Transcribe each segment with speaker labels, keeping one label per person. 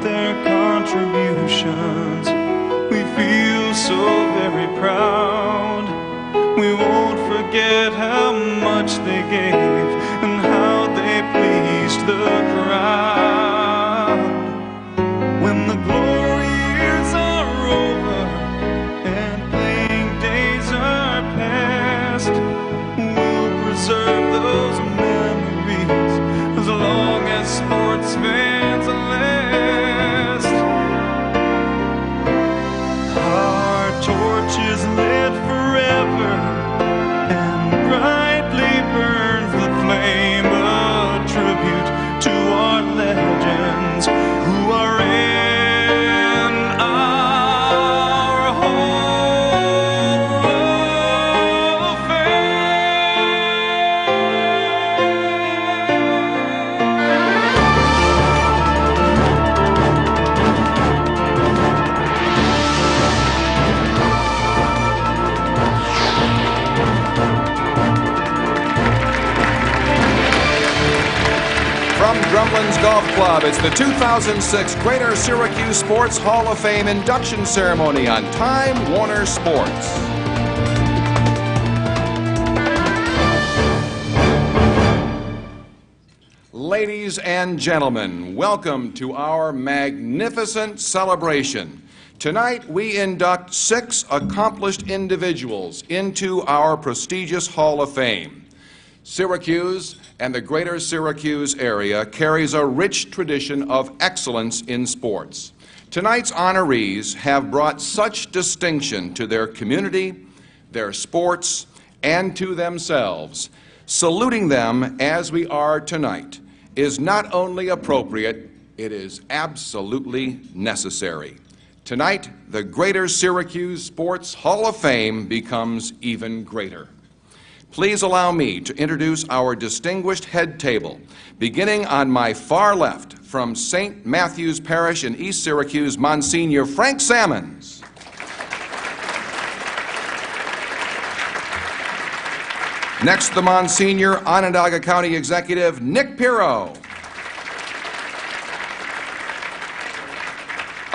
Speaker 1: their contributions. We feel so very proud. We won't forget how much they gave and how they pleased the crowd. When the glory years are over and playing days are past, we'll preserve those memories as long as sports fans last. Our torch is lit forever and brightly burns the flame, a tribute to our legends who are in our Hall of Fame.
Speaker 2: From Drumlin's Golf Club, it's the 2006 Greater Syracuse Sports Hall of Fame Induction Ceremony on Time Warner Sports. Ladies and gentlemen, welcome to our magnificent celebration. Tonight, we induct 6 accomplished individuals into our prestigious Hall of Fame. Syracuse and the greater Syracuse area carries a rich tradition of excellence in sports. Tonight's honorees have brought such distinction to their community, their sports, and to themselves. Saluting them as we are tonight is not only appropriate, it is absolutely necessary. Tonight, the Greater Syracuse Sports Hall of Fame becomes even greater. Please allow me to introduce our distinguished head table, beginning on my far left from St. Matthew's Parish in East Syracuse, Monsignor Frank Sammons. Next, the Monsignor, Onondaga County Executive Nick Pirro.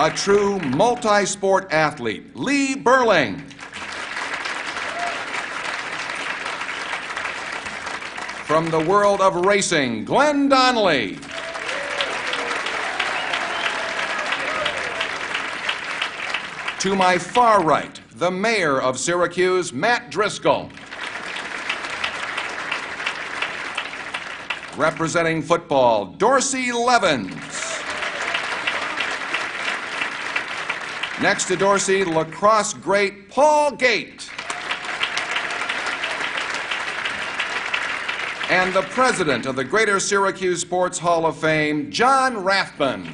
Speaker 2: A true multi-sport athlete, Lee Burling. From the world of racing, Glenn Donnelly. To my far right, the mayor of Syracuse, Matt Driscoll. Representing football, Dorsey Levens. Next to Dorsey, lacrosse great Paul Gate. And the president of the Greater Syracuse Sports Hall of Fame, John Rathbun.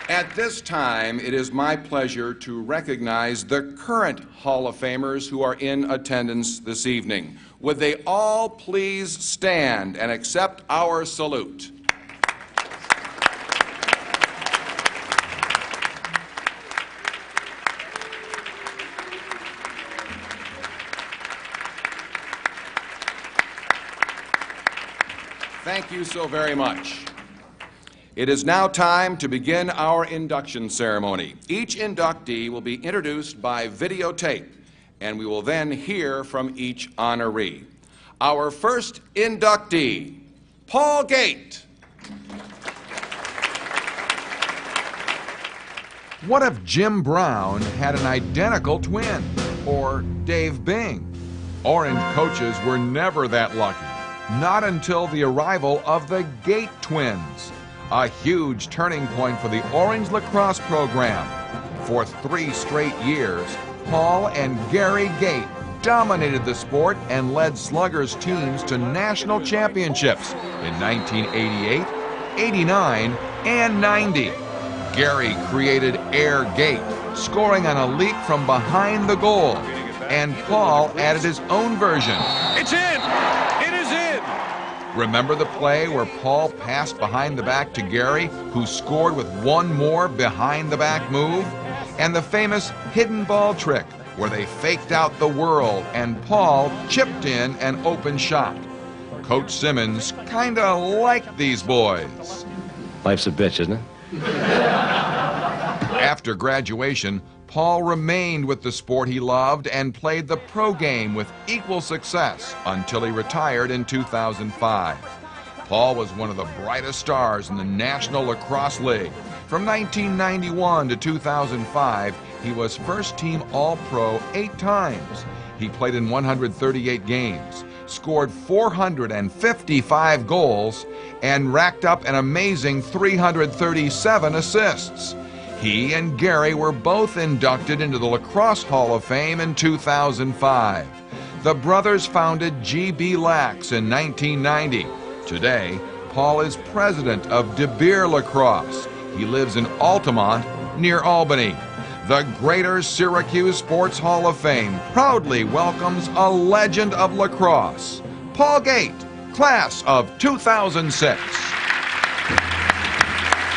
Speaker 2: At this time, it is my pleasure to recognize the current Hall of Famers who are in attendance this evening. Would they all please stand and accept our salute? Thank you so very much. It is now time to begin our induction ceremony. Each inductee will be introduced by videotape, and we will then hear from each honoree. Our first inductee, Paul Gate.
Speaker 3: What if Jim Brown had an identical twin? Or Dave Bing? Orange coaches were never that lucky. Not until the arrival of the Gate twins. A huge turning point for the Orange lacrosse program. For 3 straight years, Paul and Gary Gate dominated the sport and led Sluggers teams to national championships in 1988, 89, and 90. Gary created Air Gate, scoring on a leap from behind the goal, and Paul added his own version.
Speaker 4: It's in! It is in!
Speaker 3: Remember the play where Paul passed behind the back to Gary, who scored with one more behind the back move? And the famous hidden ball trick, where they faked out the whirl and Paul chipped in an open shot. Coach Simmons kinda liked these boys.
Speaker 5: Life's a bitch, isn't it?
Speaker 3: After graduation, Paul remained with the sport he loved and played the pro game with equal success until he retired in 2005. Paul was one of the brightest stars in the National Lacrosse League. From 1991 to 2005, he was first-team All-Pro 8 times. He played in 138 games, scored 455 goals, and racked up an amazing 337 assists. He and Gary were both inducted into the Lacrosse Hall of Fame in 2005. The brothers founded GB Lax in 1990. Today, Paul is president of De Beer Lacrosse. He lives in Altamont, near Albany. The Greater Syracuse Sports Hall of Fame proudly welcomes a legend of lacrosse, Paul Gate, class of 2006.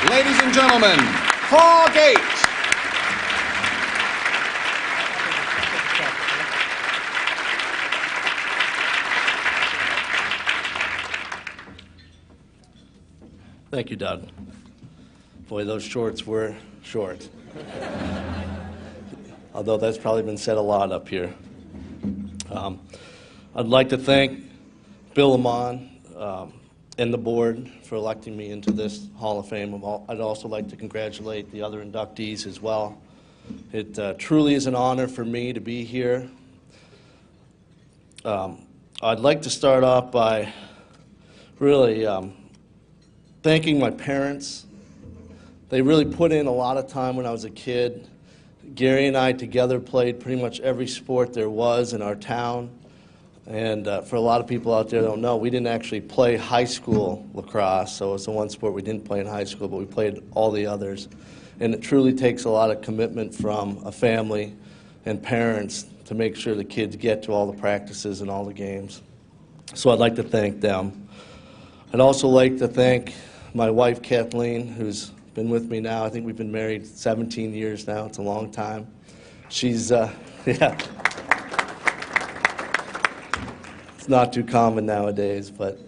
Speaker 2: Ladies and gentlemen, Paul Gate.
Speaker 6: Thank you, Doug. Boy, those shorts were short. Although that's probably been said a lot up here. I'd like to thank Bill Amon and the board for electing me into this Hall of Fame. I'd also like to congratulate the other inductees as well. It truly is an honor for me to be here. I'd like to start off by really thanking my parents. They really put in a lot of time when I was a kid. Gary and I together played pretty much every sport there was in our town. And for a lot of people out there that don't know, we didn't actually play high school lacrosse, so it's the one sport we didn't play in high school, but we played all the others. And it truly takes a lot of commitment from a family and parents to make sure the kids get to all the practices and all the games. So I'd like to thank them. I'd also like to thank my wife, Kathleen, who's been with me now. I think we've been married 17 years now. It's a long time. She's, yeah. It's not too common nowadays, but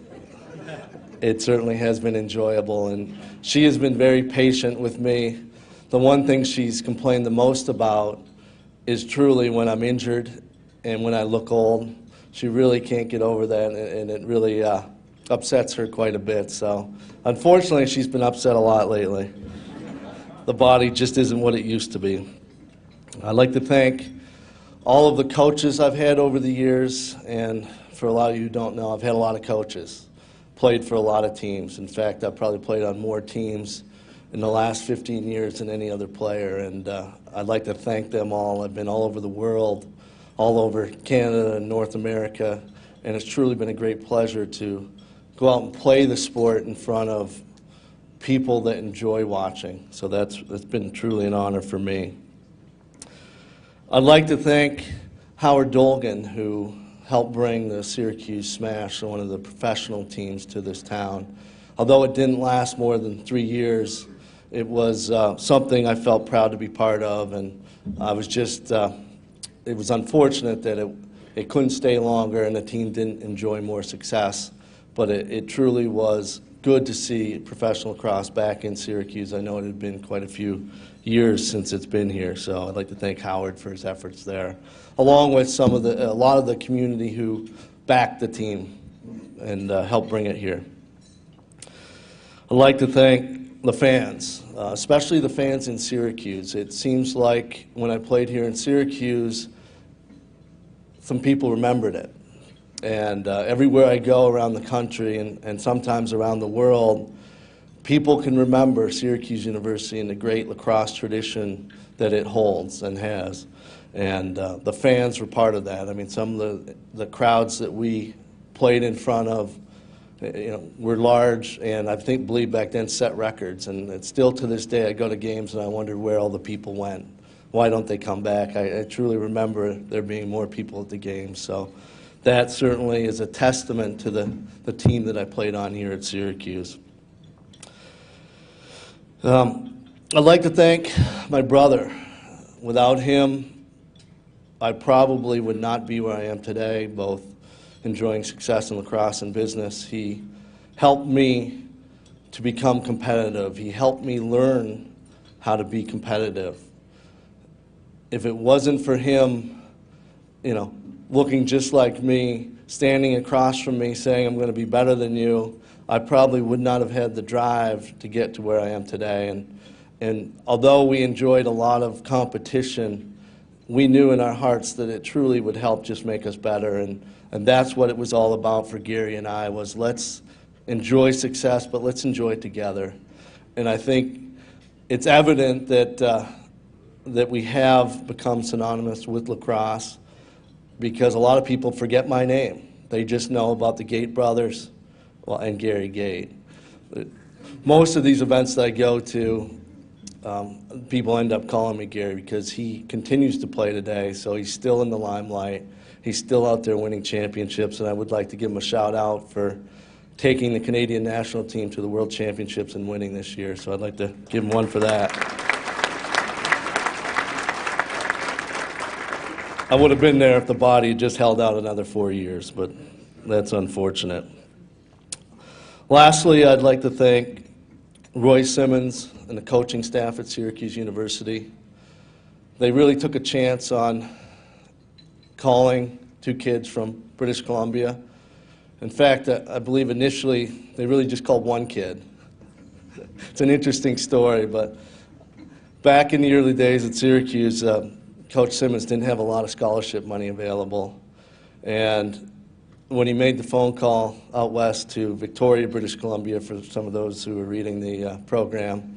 Speaker 6: it certainly has been enjoyable. And she has been very patient with me. The one thing she's complained the most about is truly when I'm injured and when I look old. She really can't get over that, and it really upsets her quite a bit. So unfortunately, she's been upset a lot lately. The body just isn't what it used to be. I'd like to thank all of the coaches I've had over the years, and for a lot of you who don't know, I've had a lot of coaches, played for a lot of teams. In fact, I've probably played on more teams in the last 15 years than any other player, and I'd like to thank them all. I've been all over the world, all over Canada and North America, and it's truly been a great pleasure to go out and play the sport in front of people that enjoy watching. So that's been truly an honor for me. I'd like to thank Howard Dolgan, who helped bring the Syracuse Smash, one of the professional teams, to this town. Although it didn't last more than 3 years, it was something I felt proud to be part of, and I was just, it was unfortunate that it couldn't stay longer and the team didn't enjoy more success. But it truly was good to see professional lacrosse back in Syracuse. I know it had been quite a few years since it's been here, so I'd like to thank Howard for his efforts there, along with a lot of the community who backed the team and helped bring it here. I'd like to thank the fans, especially the fans in Syracuse. It seems like when I played here in Syracuse, some people remembered it. And everywhere I go around the country and sometimes around the world, people can remember Syracuse University and the great lacrosse tradition that it holds and has. And the fans were part of that. I mean, some of the crowds that we played in front of, were large, and I believe back then set records. And it's still to this day, I go to games and I wonder where all the people went. Why don't they come back? I truly remember there being more people at the games. So that certainly is a testament to the team that I played on here at Syracuse. I'd like to thank my brother. Without him, I probably would not be where I am today, both enjoying success in lacrosse and business. He helped me to become competitive. He helped me learn how to be competitive. If it wasn't for him, looking just like me, standing across from me saying, I'm going to be better than you, I probably would not have had the drive to get to where I am today. And although we enjoyed a lot of competition, we knew in our hearts that it truly would help just make us better. And that's what it was all about for Gary and I, was let's enjoy success, but let's enjoy it together. And I think it's evident that we have become synonymous with lacrosse, because a lot of people forget my name. They just know about the Gate brothers and Gary Gate. Most of these events that I go to, people end up calling me Gary because he continues to play today, so he's still in the limelight. He's still out there winning championships, and I would like to give him a shout out for taking the Canadian national team to the World Championships and winning this year, so I'd like to give him one for that. I would have been there if the body had just held out another 4 years, but that's unfortunate. Lastly, I'd like to thank Roy Simmons and the coaching staff at Syracuse University. They really took a chance on calling 2 kids from British Columbia. In fact, I believe initially they really just called 1 kid. It's an interesting story, but back in the early days at Syracuse, Coach Simmons didn't have a lot of scholarship money available. And when he made the phone call out west to Victoria, British Columbia, for some of those who were reading the program,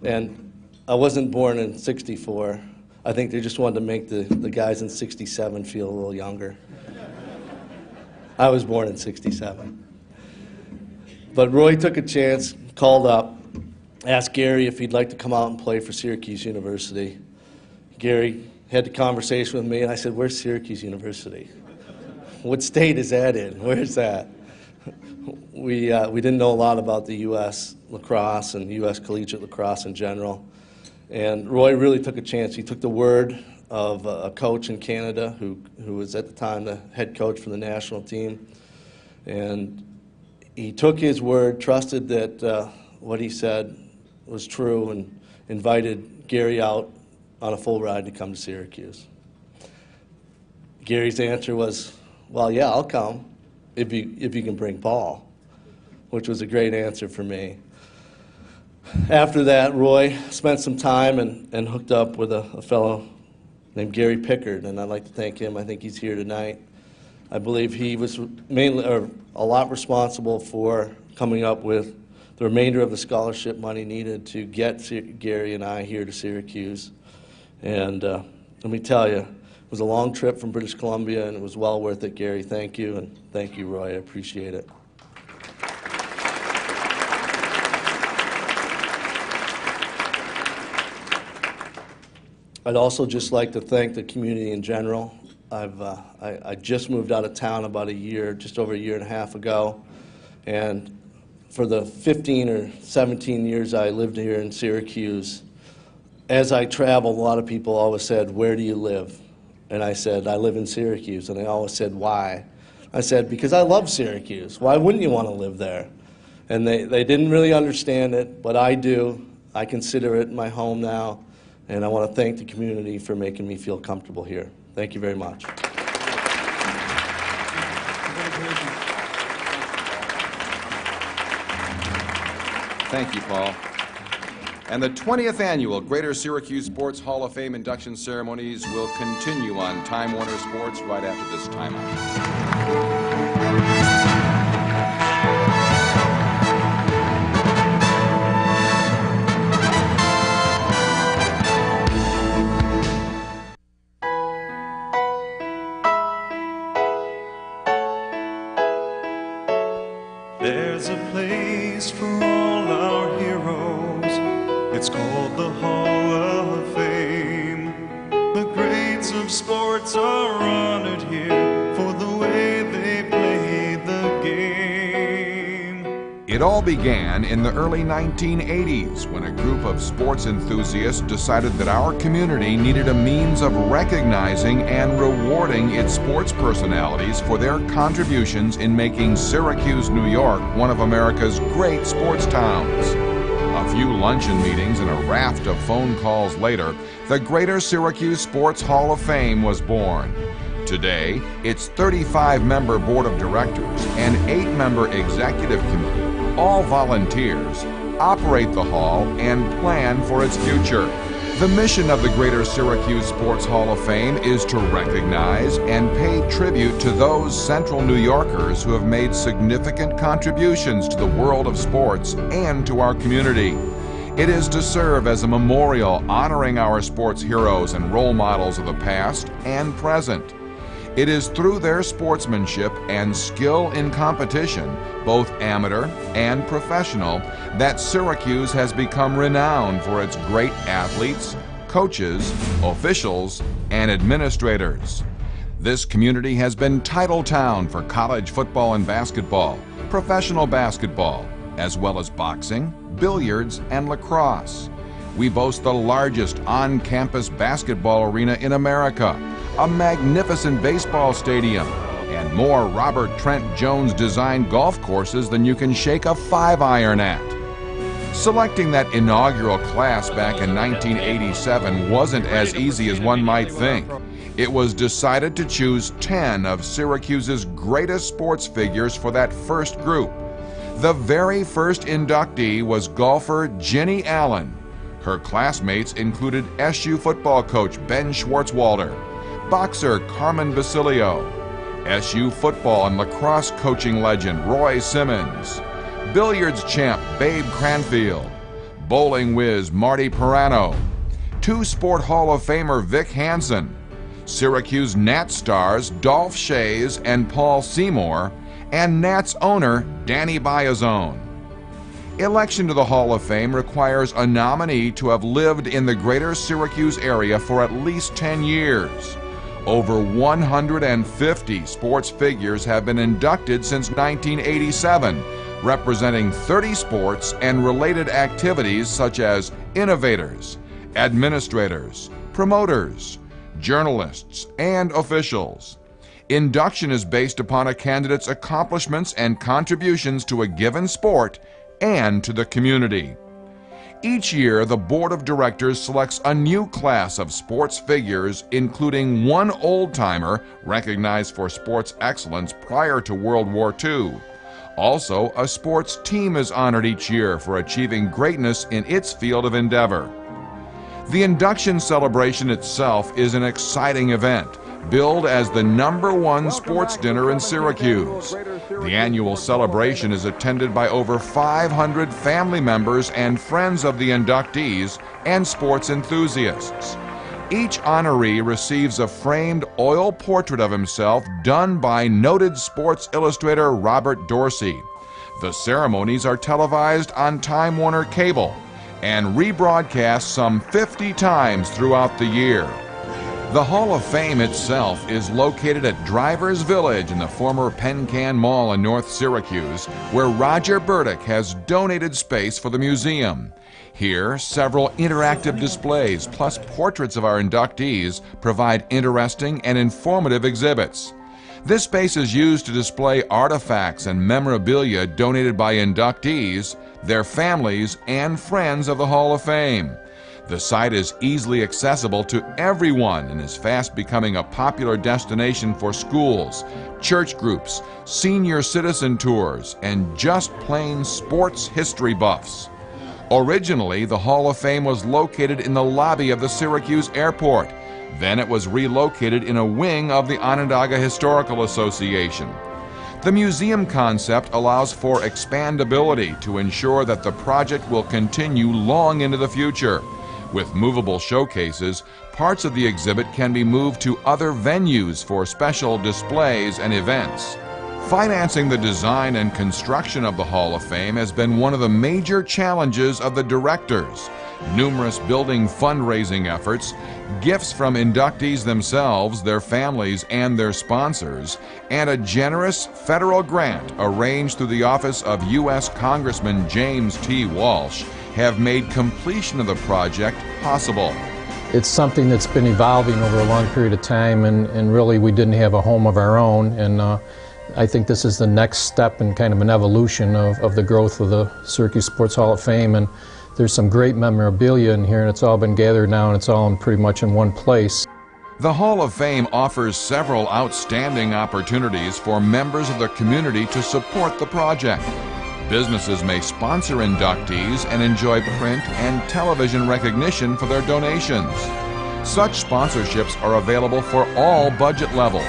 Speaker 6: and I wasn't born in '64. I think they just wanted to make the guys in '67 feel a little younger. I was born in '67. But Roy took a chance, called up, asked Gary if he'd like to come out and play for Syracuse University. Gary had the conversation with me, and I said, "Where's Syracuse University? What state is that in? Where's that?" We didn't know a lot about the U.S. lacrosse and U.S. collegiate lacrosse in general. And Roy really took a chance. He took the word of a coach in Canada who was at the time the head coach for the national team. And he took his word, trusted that what he said was true, and invited Gary out on a full ride to come to Syracuse. Gary's answer was, "Well, yeah, I'll come if you can bring Paul," which was a great answer for me. After that, Roy spent some time and hooked up with a fellow named Gary Pickard, and I'd like to thank him. I think he's here tonight. I believe he was mainly, or a lot responsible for coming up with the remainder of the scholarship money needed to get Gary and I here to Syracuse. And let me tell you, it was a long trip from British Columbia, and it was well worth it, Gary. Thank you, and thank you, Roy. I appreciate it. I'd also just like to thank the community in general. I just moved out of town about just over a year and a half ago, and for the 15 or 17 years I lived here in Syracuse, as I traveled, a lot of people always said, "Where do you live?" And I said, "I live in Syracuse." And they always said, "Why?" I said, "Because I love Syracuse. Why wouldn't you want to live there?" And they didn't really understand it, but I do. I consider it my home now, and I want to thank the community for making me feel comfortable here. Thank you very much.
Speaker 2: Thank you, Paul. And the 20th annual Greater Syracuse Sports Hall of Fame induction ceremonies will continue on Time Warner Sports right after this timeout.
Speaker 1: There's a place for all our heroes. It's called the Hall of Fame. The greats of sports are honored here for the way they played the game.
Speaker 3: It all began in the early 1980s when a group of sports enthusiasts decided that our community needed a means of recognizing and rewarding its sports personalities for their contributions in making Syracuse, New York, one of America's great sports towns. A few luncheon meetings and a raft of phone calls later, the Greater Syracuse Sports Hall of Fame was born. Today, its 35-member board of directors and 8-member executive committee, all volunteers, operate the hall and plan for its future. The mission of the Greater Syracuse Sports Hall of Fame is to recognize and pay tribute to those Central New Yorkers who have made significant contributions to the world of sports and to our community. It is to serve as a memorial honoring our sports heroes and role models of the past and present. It is through their sportsmanship and skill in competition, both amateur and professional, that Syracuse has become renowned for its great athletes, coaches, officials, and administrators. This community has been title town for college football and basketball, professional basketball, as well as boxing, billiards, and lacrosse. We boast the largest on-campus basketball arena in America, a magnificent baseball stadium, and more Robert Trent Jones-designed golf courses than you can shake a 5-iron at. Selecting that inaugural class back in 1987 wasn't as easy as one might think. It was decided to choose 10 of Syracuse's greatest sports figures for that first group. The very first inductee was golfer Jenny Allen. Her classmates included SU football coach Ben Schwartzwalder, boxer Carmen Basilio, SU football and lacrosse coaching legend Roy Simmons, billiards champ Babe Cranfield, bowling whiz Marty Pirano, two-sport Hall of Famer Vic Hansen, Syracuse Nats stars Dolph Shays and Paul Seymour, and Nats owner Danny Biazone. Election to the Hall of Fame requires a nominee to have lived in the Greater Syracuse area for at least 10 years. Over 150 sports figures have been inducted since 1987, representing 30 sports and related activities such as innovators, administrators, promoters, journalists, and officials. Induction is based upon a candidate's accomplishments and contributions to a given sport and to the community. Each year, the Board of Directors selects a new class of sports figures, including one old-timer recognized for sports excellence prior to World War II. Also, a sports team is honored each year for achieving greatness in its field of endeavor. The induction celebration itself is an exciting event, billed as the #1 sports dinner in Syracuse. The annual celebration is attended by over 500 family members and friends of the inductees and sports enthusiasts. Each honoree receives a framed oil portrait of himself done by noted sports illustrator Robert Dorsey. The ceremonies are televised on Time Warner Cable and rebroadcast some 50 times throughout the year. The Hall of Fame itself is located at Drivers Village in the former Penn Can Mall in North Syracuse, where Roger Burdick has donated space for the museum. Here, several interactive displays plus portraits of our inductees provide interesting and informative exhibits. This space is used to display artifacts and memorabilia donated by inductees, their families, and friends of the Hall of Fame. The site is easily accessible to everyone and is fast becoming a popular destination for schools, church groups, senior citizen tours, and just plain sports history buffs. Originally, the Hall of Fame was located in the lobby of the Syracuse Airport. Then it was relocated in a wing of the Onondaga Historical Association. The museum concept allows for expandability to ensure that the project will continue long into the future. With movable showcases, parts of the exhibit can be moved to other venues for special displays and events. Financing the design and construction of the Hall of Fame has been one of the major challenges of the directors. numerous building fundraising efforts, gifts from inductees themselves, their families, and their sponsors, and a generous federal grant arranged through the office of U.S. Congressman James T. Walsh have made completion of the project possible.
Speaker 5: It's something that's been evolving over a long period of time, and really we didn't have a home of our own, and I think this is the next step in kind of an evolution of the growth of the Syracuse Sports Hall of Fame. And there's some great memorabilia in here, and it's all been gathered now, and it's all pretty much in one place.
Speaker 3: The Hall of Fame offers several outstanding opportunities for members of the community to support the project. Businesses may sponsor inductees and enjoy print and television recognition for their donations. Such sponsorships are available for all budget levels,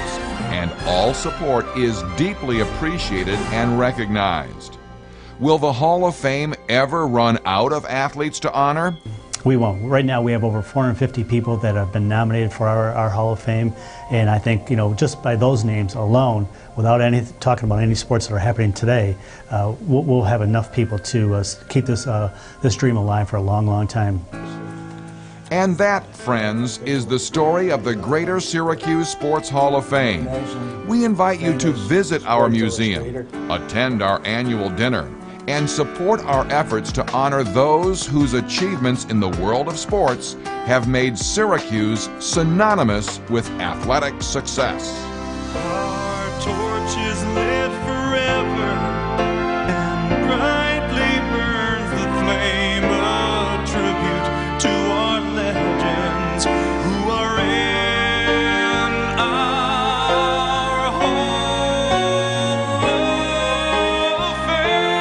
Speaker 3: and all support is deeply appreciated and recognized. Will the Hall of Fame ever run out of athletes to honor?
Speaker 7: We won't. Right now we have over 450 people that have been nominated for our Hall of Fame, and I think, just by those names alone, without talking about any sports that are happening today, we'll have enough people to keep this dream alive for a long, long time.
Speaker 3: And that, friends, is the story of the Greater Syracuse Sports Hall of Fame. We invite you to visit our museum, attend our annual dinner, and support our efforts to honor those whose achievements in the world of sports have made Syracuse synonymous with athletic success.
Speaker 1: Our torch is lit forever, and brightly burns the flame, a tribute to our legends who are in our Hall of Fame.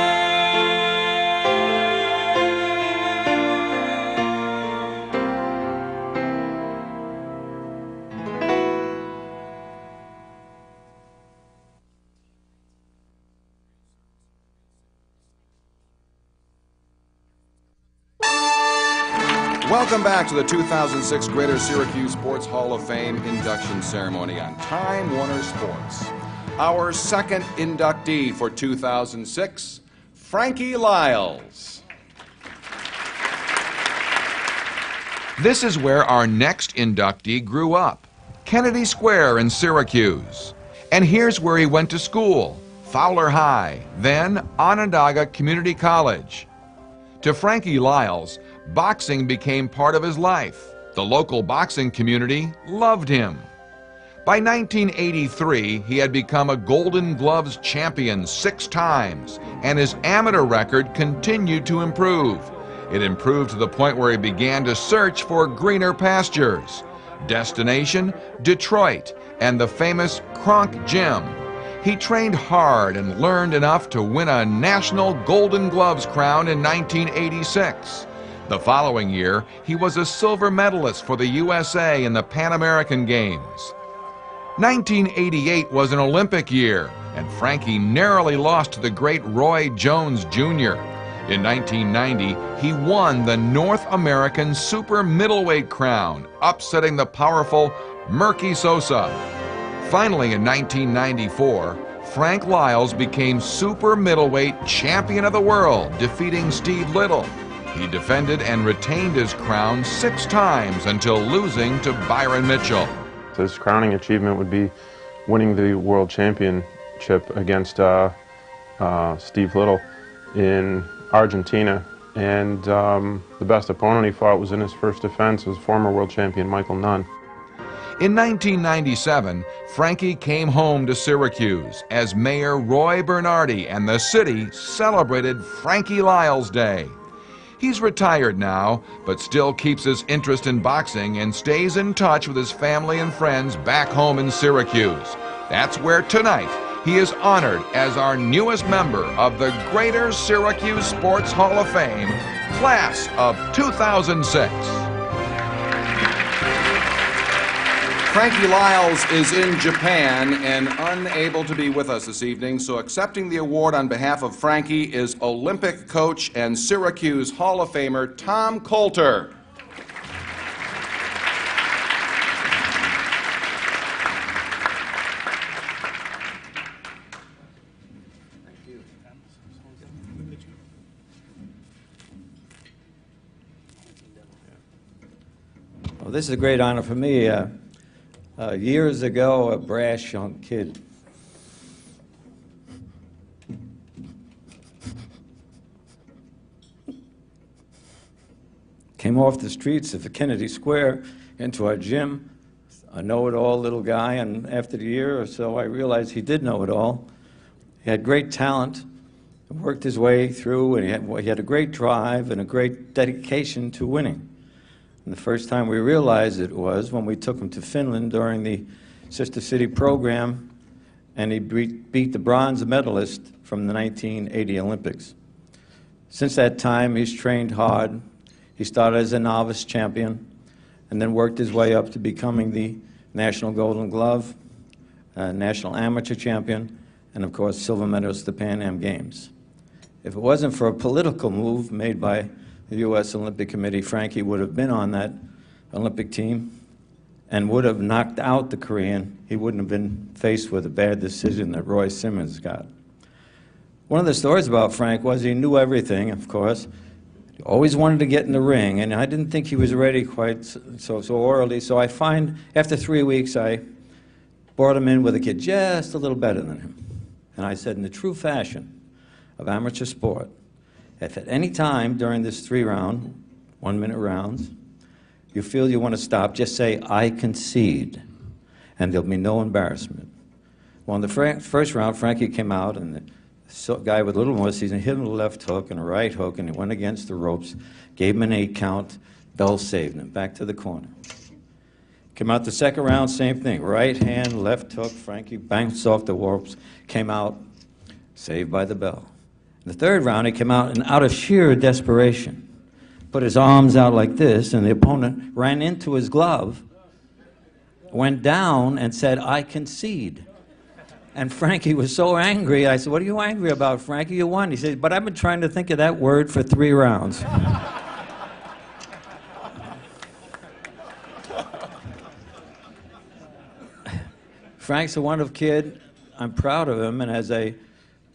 Speaker 2: Welcome back to the 2006 Greater Syracuse Sports Hall of Fame Induction Ceremony on Time Warner Sports. Our second inductee for 2006, Frankie Lyles.
Speaker 3: This is where our next inductee grew up, Kennedy Square in Syracuse. And here's where he went to school, Fowler High, then Onondaga Community College. To Frankie Lyles, boxing became part of his life. The local boxing community loved him. By 1983, he had become a Golden Gloves champion 6 times, and his amateur record continued to improve. It improved to the point where he began to search for greener pastures. Destination, Detroit, and the famous Kronk Gym. He trained hard and learned enough to win a National Golden Gloves crown in 1986. The following year, he was a silver medalist for the USA in the Pan American Games. 1988 was an Olympic year, and Frankie narrowly lost to the great Roy Jones Jr. In 1990, he won the North American Super Middleweight crown, upsetting the powerful Murky Sosa. Finally, in 1994, Frank Lyles became Super Middleweight Champion of the World, defeating Steve Little. He defended and retained his crown 6 times until losing to Byron Mitchell.
Speaker 8: His crowning achievement would be winning the world championship against Steve Little in Argentina. And the best opponent he fought was in his first defense, was former world champion Michael Nunn.
Speaker 3: In 1997, Frankie came home to Syracuse as Mayor Roy Bernardi and the city celebrated Frankie Lyles Day. He's retired now, but still keeps his interest in boxing and stays in touch with his family and friends back home in Syracuse. That's where tonight he is honored as our newest member of the Greater Syracuse Sports Hall of Fame, Class of 2006.
Speaker 2: Frankie Lyles is in Japan and unable to be with us this evening, so accepting the award on behalf of Frankie is Olympic coach and Syracuse Hall of Famer Tom Coulter.
Speaker 9: Well, this is a great honor for me. Years ago, a brash young kid came off the streets of Kennedy Square into our gym, a know-it-all little guy, and after a year or so, I realized he did know it all. He had great talent, worked his way through, and he had a great drive and a great dedication to winning. And the first time we realized it was when we took him to Finland during the Sister City program, and he beat the bronze medalist from the 1980 Olympics. Since that time, he's trained hard. He started as a novice champion and then worked his way up to becoming the National Golden Glove, National Amateur Champion, and of course, silver medalist at the Pan Am Games. If it wasn't for a political move made by the U.S. Olympic Committee, Frankie would have been on that Olympic team and would have knocked out the Korean. He wouldn't have been faced with a bad decision that Roy Simmons got. One of the stories about Frank was he knew everything, of course. He always wanted to get in the ring, and I didn't think he was ready quite so early. So I find after 3 weeks, I brought him in with a kid just a little better than him. And I said, in the true fashion of amateur sport, if at any time during this 3-round, 1-minute rounds, you feel you want to stop, just say, I concede, and there'll be no embarrassment. Well, in the first round, Frankie came out, and the guy with a little more season hit him with a left hook and a right hook, and he went against the ropes, gave him an 8 count, Bell saved him, back to the corner. Came out the second round, same thing, right hand, left hook, Frankie bounced off the ropes, came out, saved by the Bell. In the third round, he came out, and out of sheer desperation, put his arms out like this, and the opponent ran into his glove, went down, and said, I concede. And Frankie was so angry. I said, what are you angry about, Frankie? You won. He said, but I've been trying to think of that word for 3 rounds. Frank's a wonderful kid. I'm proud of him, and as a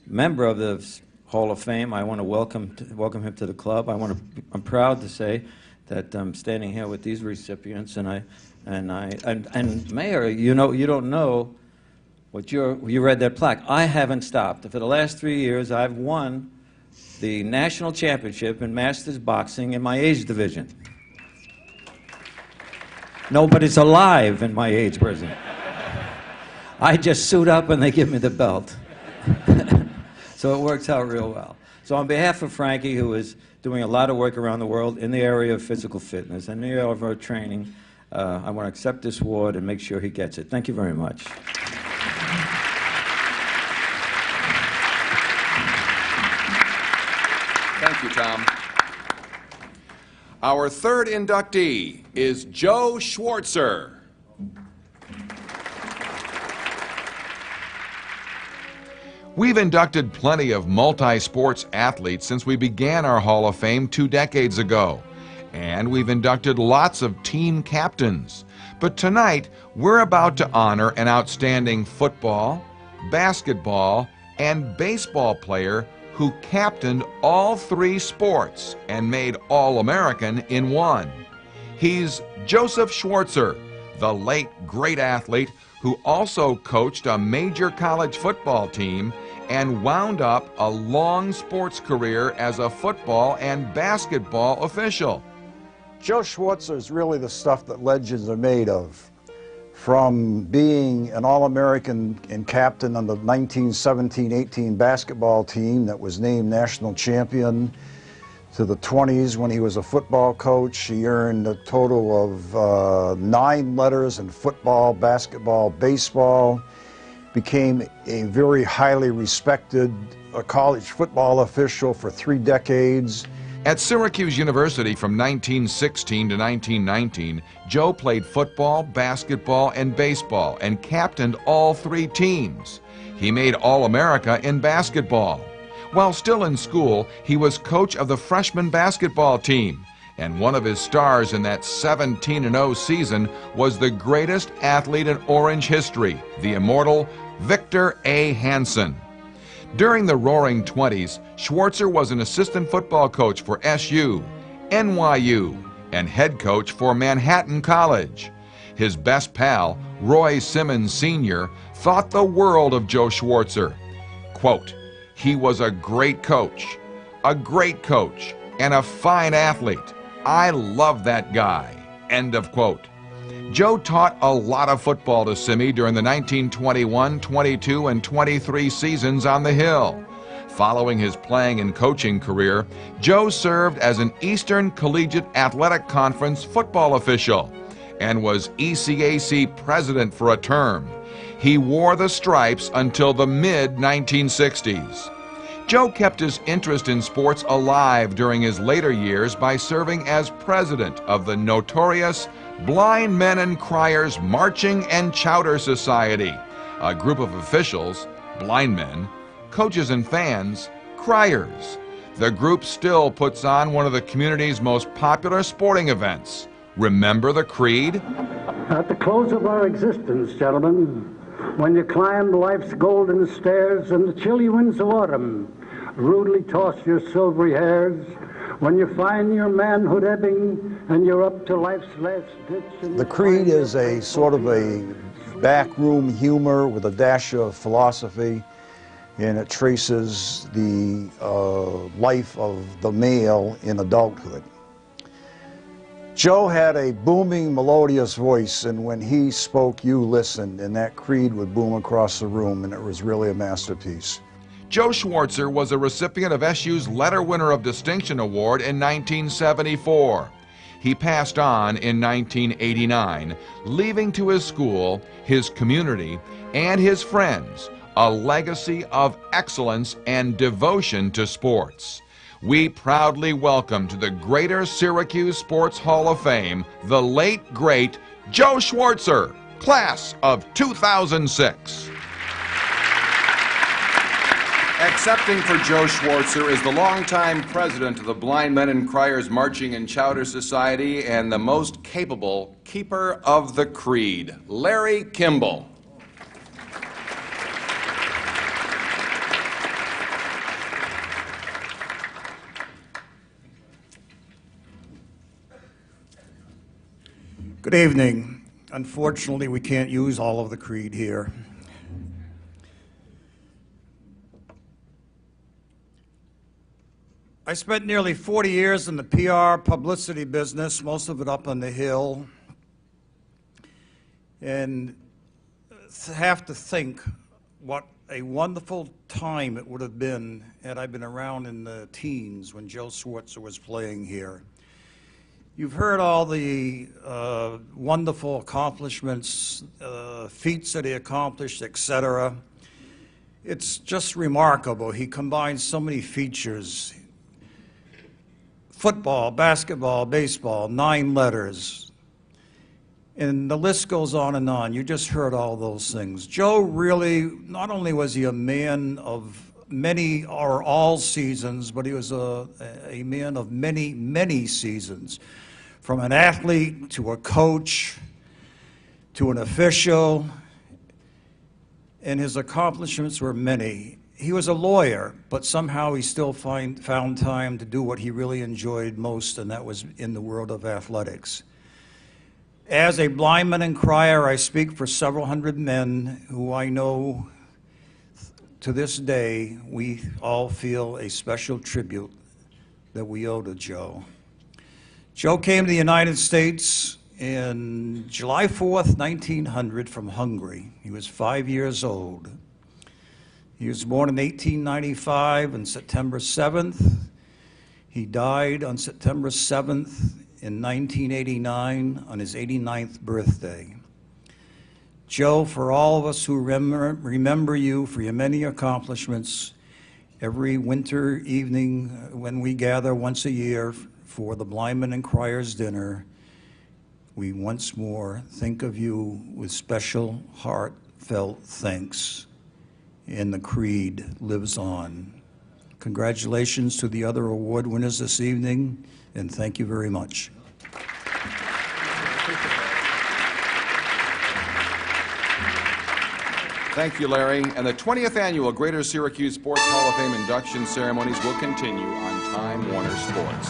Speaker 9: member of the Hall of Fame, I want to welcome him to the club. I'm proud to say that I'm standing here with these recipients, and Mayor, you don't know what you read that plaque. I haven't stopped. For the last 3 years, I've won the national championship in Masters boxing in my age division. Nobody's alive in my age division. I just suit up and they give me the belt. So it works out real well. So on behalf of Frankie, who is doing a lot of work around the world in the area of physical fitness and the area of our training, I want to accept this award and make sure he gets it. Thank you very much.
Speaker 2: Thank you, Tom. Our third inductee is Joe Schwartzer.
Speaker 3: We've inducted plenty of multi-sports athletes since we began our Hall of Fame 2 decades ago. And we've inducted lots of team captains. But tonight, we're about to honor an outstanding football, basketball, and baseball player who captained all 3 sports and made All-American in one. He's Joseph Schwartzer, the late great athlete who also coached a major college football team and wound up a long sports career as a football and basketball official.
Speaker 10: Joe Schwartzer is really the stuff that legends are made of. From being an All-American and captain on the 1917-18 basketball team that was named national champion, to the 20s when he was a football coach. He earned a total of 9 letters in football, basketball, baseball, became a very highly respected college football official for 3 decades.
Speaker 3: At Syracuse University from 1916 to 1919, Joe played football, basketball, and baseball and captained all 3 teams. He made All-America in basketball. While still in school, he was coach of the freshman basketball team, and one of his stars in that 17-0 season was the greatest athlete in Orange history, the immortal Victor A. Hansen. During the Roaring 20s, Schwartzer was an assistant football coach for SU, NYU, and head coach for Manhattan College. His best pal, Roy Simmons Sr., thought the world of Joe Schwartzer. Quote, "He was a great coach, and a fine athlete. I love that guy." End of quote. Joe taught a lot of football to Simmy during the 1921, 22, and 23 seasons on the Hill. Following his playing and coaching career, Joe served as an Eastern Collegiate Athletic Conference football official and was ECAC president for a term. He wore the stripes until the mid-1960s. Joe kept his interest in sports alive during his later years by serving as president of the notorious Blind Men and Criers Marching and Chowder Society, a group of officials, blind men, coaches and fans, criers. The group still puts on one of the community's most popular sporting events. Remember the creed?
Speaker 11: At the close of our existence, gentlemen, when you climb life's golden stairs and the chilly winds of autumn rudely toss your silvery hairs, when you find your manhood ebbing and you're up to life's last ditch.
Speaker 10: The creed is a sort of a backroom humor with a dash of philosophy, and it traces the life of the male in adulthood. Joe had a booming, melodious voice, and when he spoke, you listened, and that creed would boom across the room, and it was really a masterpiece.
Speaker 3: Joe Schwartzer was a recipient of SU's Letter Winner of Distinction Award in 1974. He passed on in 1989, leaving to his school, his community, and his friends a legacy of excellence and devotion to sports. We proudly welcome to the Greater Syracuse Sports Hall of Fame the late, great Joe Schwartzer, class of 2006.
Speaker 2: Accepting for Joe Schwartzer is the longtime president of the Blind Men and Criers Marching and Chowder Society and the most capable keeper of the creed, Larry Kimball.
Speaker 12: Good evening. Unfortunately, we can't use all of the creed here. I spent nearly 40 years in the PR publicity business, most of it up on the Hill, and have to think what a wonderful time it would have been had I been around in the teens when Joe Schwartzer was playing here. You've heard all the wonderful accomplishments, feats that he accomplished, etc. It's just remarkable. He combines so many features. Football, basketball, baseball, 9 letters. And the list goes on and on. You just heard all those things. Joe really, not only was he a man of many or all seasons, but he was a man of many, many seasons. From an athlete to a coach to an official, and his accomplishments were many. He was a lawyer, but somehow he still found time to do what he really enjoyed most, and that was in the world of athletics. As a blind man and crier, I speak for several hundred men who I know to this day we all feel a special tribute that we owe to Joe. Joe came to the United States in July 4th, 1900 from Hungary. He was 5 years old. He was born in 1895 on September 7th. He died on September 7th in 1989 on his 89th birthday. Joe, for all of us who remember you for your many accomplishments, every winter evening when we gather once a year for the Blind Men and Criers Dinner, we once more think of you with special heartfelt thanks. And the creed lives on. Congratulations to the other award winners this evening, and thank you very much.
Speaker 2: Thank you, Larry. And the 20th Annual Greater Syracuse Sports Hall of Fame induction ceremonies will continue on Time Warner Sports.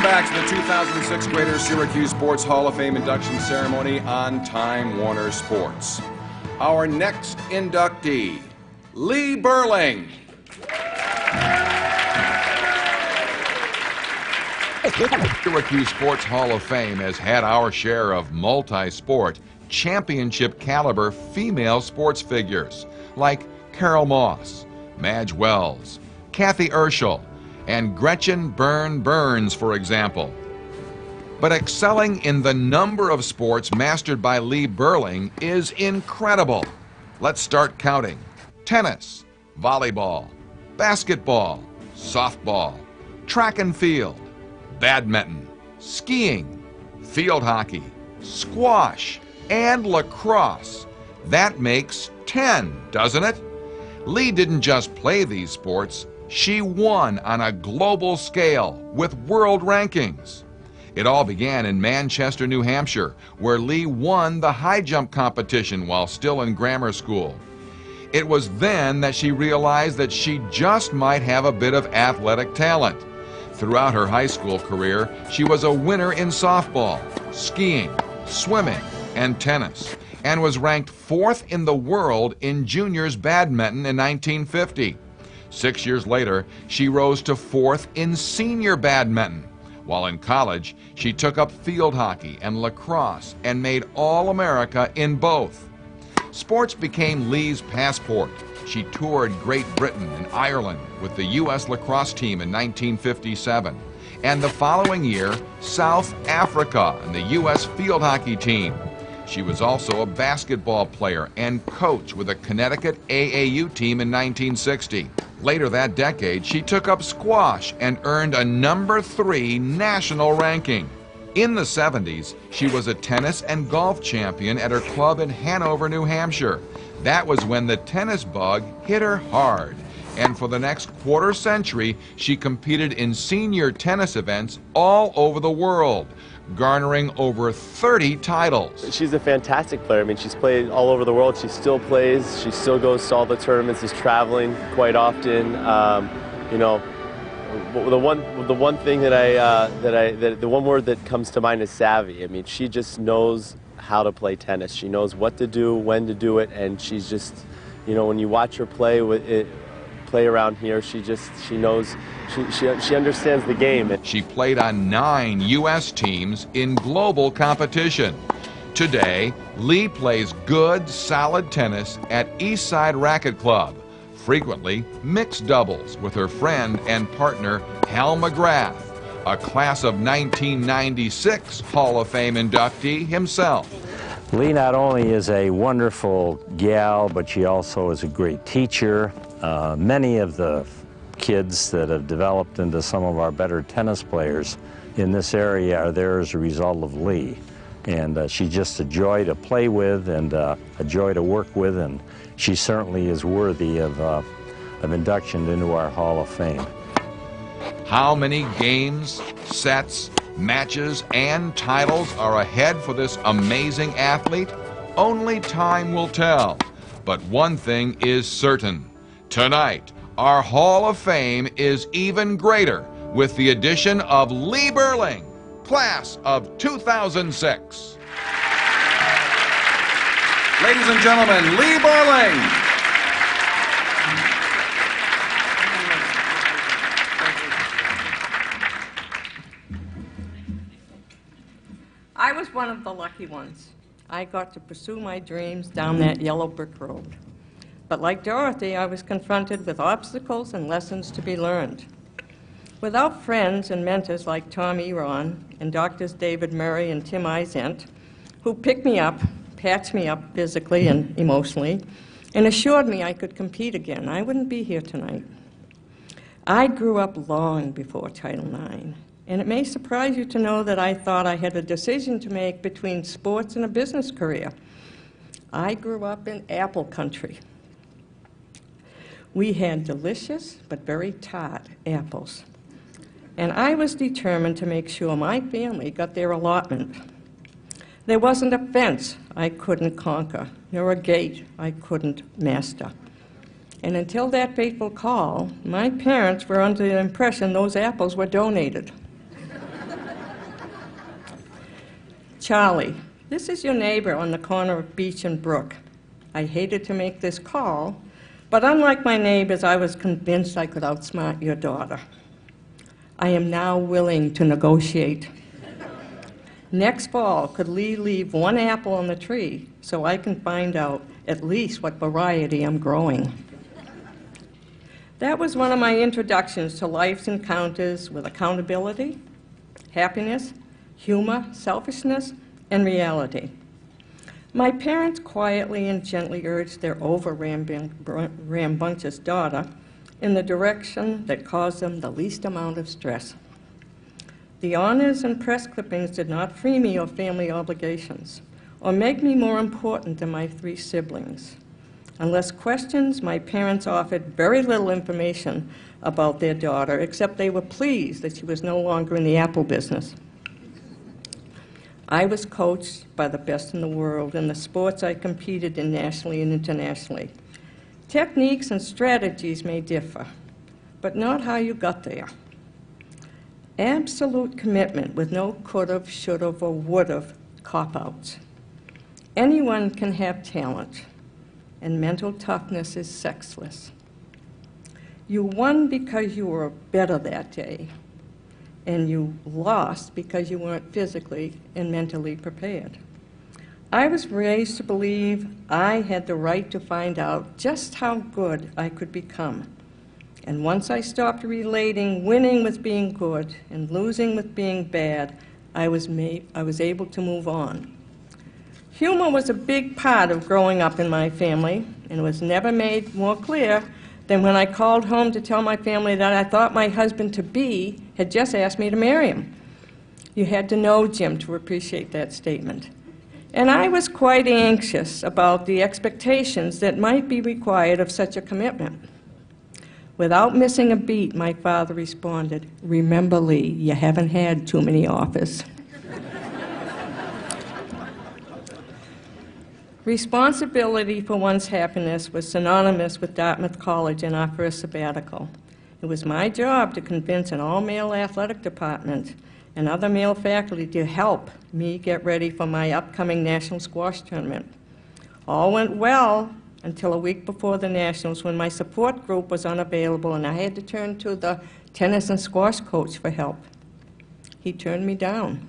Speaker 2: back to the 2006 Greater Syracuse Sports Hall of Fame Induction Ceremony on Time Warner Sports. Our next inductee, Lee Burling.
Speaker 3: Syracuse Sports Hall of Fame has had our share of multi-sport, championship-caliber female sports figures like Carol Moss, Madge Wells, Kathy Urschel, and Gretchen Burns, for example. But excelling in the number of sports mastered by Lee Burling is incredible. Let's start counting. Tennis, volleyball, basketball, softball, track and field, badminton, skiing, field hockey, squash, and lacrosse. That makes 10, doesn't it? Lee didn't just play these sports, she won on a global scale with world rankings. It all began in Manchester, New Hampshire, where Lee won the high jump competition while still in grammar school. It was then that she realized that she just might have a bit of athletic talent. Throughout her high school career, she was a winner in softball, skiing, swimming, and tennis, and was ranked 4th in the world in juniors badminton in 1950. 6 years later, she rose to 4th in senior badminton. While in college, she took up field hockey and lacrosse and made All-America in both. Sports became Lee's passport. She toured Great Britain and Ireland with the U.S. lacrosse team in 1957, and the following year, South Africa and the U.S. field hockey team. She was also a basketball player and coach with a Connecticut AAU team in 1960. Later that decade, she took up squash and earned a number 3 national ranking. In the 70s, she was a tennis and golf champion at her club in Hanover, New Hampshire. That was when the tennis bug hit her hard. And for the next quarter century, she competed in senior tennis events all over the world, garnering over 30 titles.
Speaker 13: She's a fantastic player. I mean, she's played all over the world. She still plays. She still goes to all the tournaments. Is traveling quite often. You know, the one thing the one word that comes to mind is savvy. I mean, she just knows how to play tennis. She knows what to do, when to do it, and she's just, you know, when you watch her play around here, she knows, she understands the game.
Speaker 3: She played on 9 U.S. teams in global competition. Today, Lee plays good, solid tennis at Eastside Racket Club, frequently mixed doubles with her friend and partner Hal McGrath, a class of 1996 Hall of Fame inductee himself.
Speaker 14: Lee not only is a wonderful gal, but she also is a great teacher. Many of the kids that have developed into some of our better tennis players in this area are there as a result of Lee. And she's just a joy to play with and a joy to work with, and she certainly is worthy of induction into our Hall of Fame.
Speaker 3: How many games, sets, matches, and titles are ahead for this amazing athlete? Only time will tell. But one thing is certain. Tonight, our Hall of Fame is even greater with the addition of Lee Burling, class of 2006.
Speaker 2: Ladies and gentlemen, Lee Burling.
Speaker 15: I was one of the lucky ones. I got to pursue my dreams down that yellow brick road. But like Dorothy, I was confronted with obstacles and lessons to be learned. Without friends and mentors like Tom Eron and Doctors David Murray and Tim Eisent, who picked me up, patched me up physically and emotionally, and assured me I could compete again, I wouldn't be here tonight. I grew up long before Title IX, and it may surprise you to know that I thought I had a decision to make between sports and a business career. I grew up in apple country. We had delicious but very tart apples. And I was determined to make sure my family got their allotment. There wasn't a fence I couldn't conquer, nor a gate I couldn't master. And until that fateful call, my parents were under the impression those apples were donated. Charlie, this is your neighbor on the corner of Beach and Brook. I hated to make this call, but unlike my neighbors, I was convinced I could outsmart your daughter. I am now willing to negotiate. Next fall, could Lee leave one apple on the tree so I can find out at least what variety I'm growing? That was one of my introductions to life's encounters with accountability, happiness, humor, selfishness, and reality. My parents quietly and gently urged their over-rambunctious daughter in the direction that caused them the least amount of stress. The honors and press clippings did not free me of family obligations or make me more important than my 3 siblings. Unless questions, my parents offered very little information about their daughter, except they were pleased that she was no longer in the apple business. I was coached by the best in the world in the sports I competed in nationally and internationally. Techniques and strategies may differ, but not how you got there. Absolute commitment with no could've, should've, or would've cop-outs. Anyone can have talent, and mental toughness is sexless. You won because you were better that day, and you lost because you weren't physically and mentally prepared. I was raised to believe I had the right to find out just how good I could become. And once I stopped relating winning with being good and losing with being bad, I was able to move on. Humor was a big part of growing up in my family, and was never made more clear than when I called home to tell my family that I thought my husband-to-be had just asked me to marry him. You had to know Jim to appreciate that statement. And I was quite anxious about the expectations that might be required of such a commitment. Without missing a beat, my father responded, "Remember, Lee, you haven't had too many offers." Responsibility for one's happiness was synonymous with Dartmouth College in our first sabbatical. It was my job to convince an all-male athletic department and other male faculty to help me get ready for my upcoming national squash tournament. All went well until a week before the nationals, when my support group was unavailable and I had to turn to the tennis and squash coach for help. He turned me down.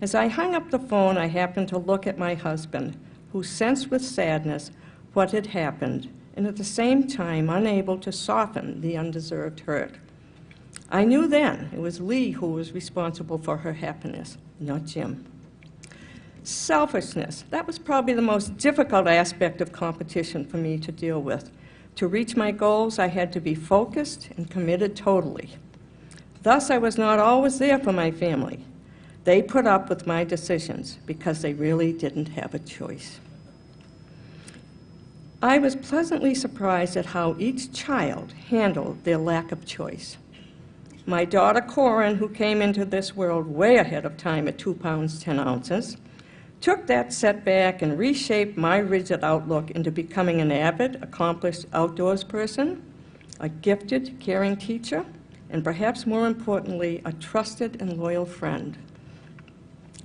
Speaker 15: As I hung up the phone, I happened to look at my husband, who sensed with sadness what had happened, and at the same time unable to soften the undeserved hurt. I knew then it was Lee who was responsible for her happiness, not Jim. Selfishness, that was probably the most difficult aspect of competition for me to deal with. To reach my goals, I had to be focused and committed totally. Thus, I was not always there for my family. They put up with my decisions because they really didn't have a choice. I was pleasantly surprised at how each child handled their lack of choice. My daughter Corin, who came into this world way ahead of time at 2 pounds 10 ounces, took that setback and reshaped my rigid outlook into becoming an avid, accomplished outdoors person, a gifted, caring teacher, and perhaps more importantly, a trusted and loyal friend.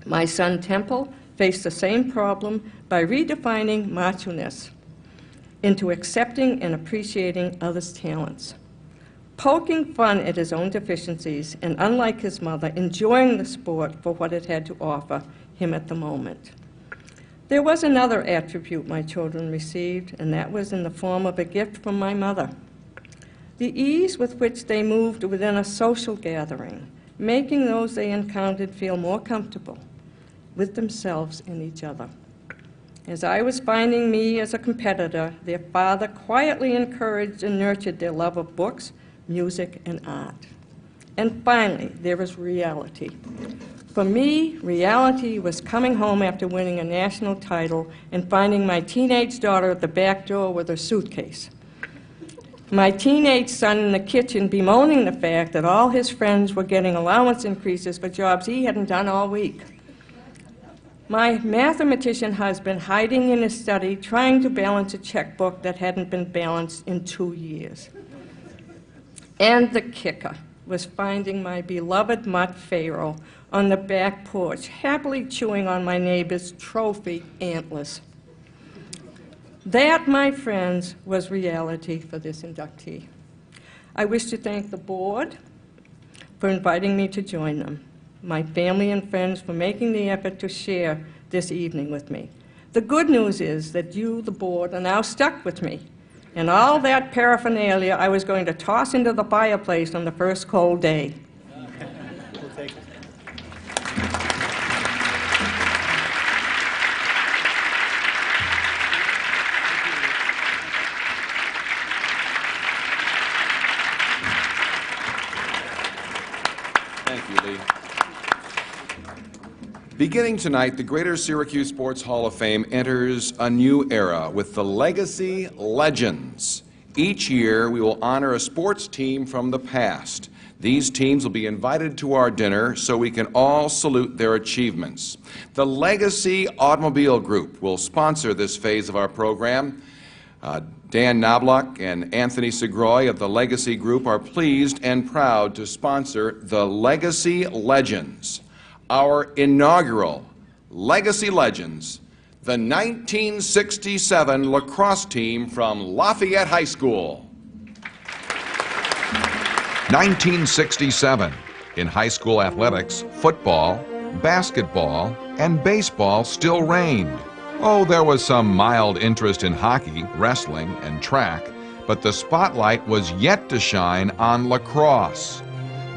Speaker 15: My son Temple faced the same problem by redefining macho-ness into accepting and appreciating others' talents, poking fun at his own deficiencies, and unlike his mother, enjoying the sport for what it had to offer him at the moment. There was another attribute my children received, and that was in the form of a gift from my mother. The ease with which they moved within a social gathering, making those they encountered feel more comfortable with themselves and each other. As I was finding me as a competitor, their father quietly encouraged and nurtured their love of books, music, and art. And finally, there was reality. For me, reality was coming home after winning a national title and finding my teenage daughter at the back door with her suitcase. My teenage son in the kitchen bemoaning the fact that all his friends were getting allowance increases for jobs he hadn't done all week. My mathematician husband hiding in his study trying to balance a checkbook that hadn't been balanced in 2 years. And the kicker, was finding my beloved mutt Pharaoh on the back porch, happily chewing on my neighbor's trophy antlers. That, my friends, was reality for this inductee. I wish to thank the board for inviting me to join them, my family and friends for making the effort to share this evening with me. The good news is that you, the board, are now stuck with me, and all that paraphernalia I was going to toss into the fireplace on the first cold day.
Speaker 16: We'll take it.
Speaker 2: Thank you, Lee. Beginning tonight, the Greater Syracuse Sports Hall of Fame enters a new era with the Legacy Legends. Each year, we will honor a sports team from the past. These teams will be invited to our dinner so we can all salute their achievements. The Legacy Automobile Group will sponsor this phase of our program. Dan Knobloch and Anthony Segroy of the Legacy Group are pleased and proud to sponsor the Legacy Legends. Our inaugural Legacy Legends, the 1967 lacrosse team from Lafayette High School.
Speaker 3: 1967. In high school athletics, football, basketball, and baseball still reigned. Oh, there was some mild interest in hockey, wrestling, and track, but the spotlight was yet to shine on lacrosse.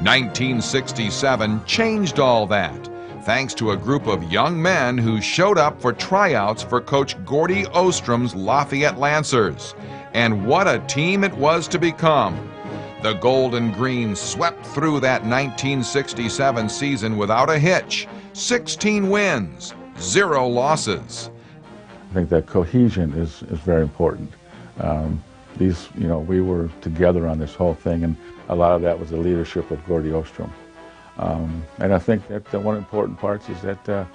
Speaker 3: 1967 changed all that, thanks to a group of young men who showed up for tryouts for Coach Gordy Ostrom's Lafayette Lancers. And what a team it was to become. The Gold and Green swept through that 1967 season without a hitch. 16 wins, 0 losses.
Speaker 17: I think that cohesion is very important. We were together on this whole thing, and a lot of that was the leadership of Gordy Ostrom. And I think that one of the important parts is that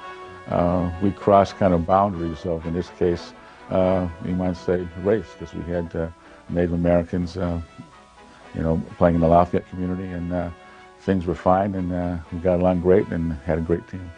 Speaker 17: we crossed kind of boundaries of, in this case, you might say race, because we had Native Americans, playing in the Lafayette community, and things were fine, and we got along great and had a great team.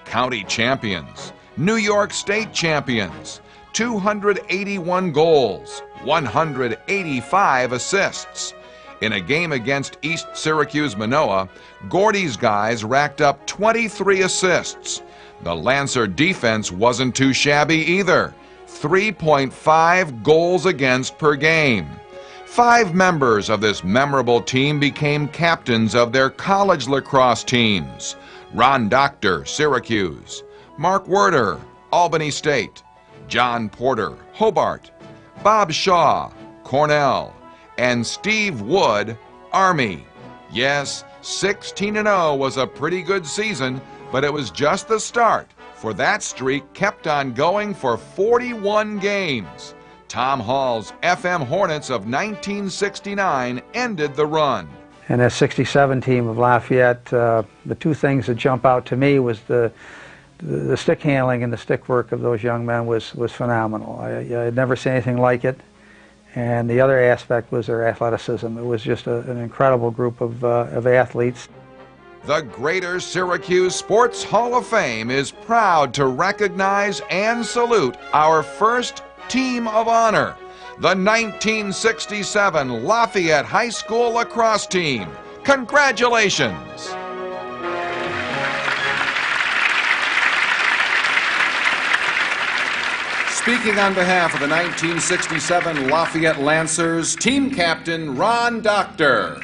Speaker 3: County champions, New York State champions, 281 goals, 185 assists. In a game against East Syracuse Manoa, Gordy's guys racked up 23 assists. The Lancer defense wasn't too shabby either, 3.5 goals against per game. 5 members of this memorable team became captains of their college lacrosse teams. Ron Doctor, Syracuse; Mark Werder, Albany State; John Porter, Hobart; Bob Shaw, Cornell; and Steve Wood, Army. Yes, 16-0 was a pretty good season, but it was just the start, for that streak kept on going for 41 games. Tom Hall's FM Hornets of 1969 ended the run.
Speaker 18: And that 67 team of Lafayette, the two things that jump out to me was the stick handling and the stick work of those young men was phenomenal. I had never seen anything like it. And the other aspect was their athleticism. It was just an incredible group of athletes.
Speaker 3: The Greater Syracuse Sports Hall of Fame is proud to recognize and salute our first team of honor, the 1967 Lafayette High School lacrosse team. Congratulations!
Speaker 2: Speaking on behalf of the 1967 Lafayette Lancers, team captain Ron Doctor.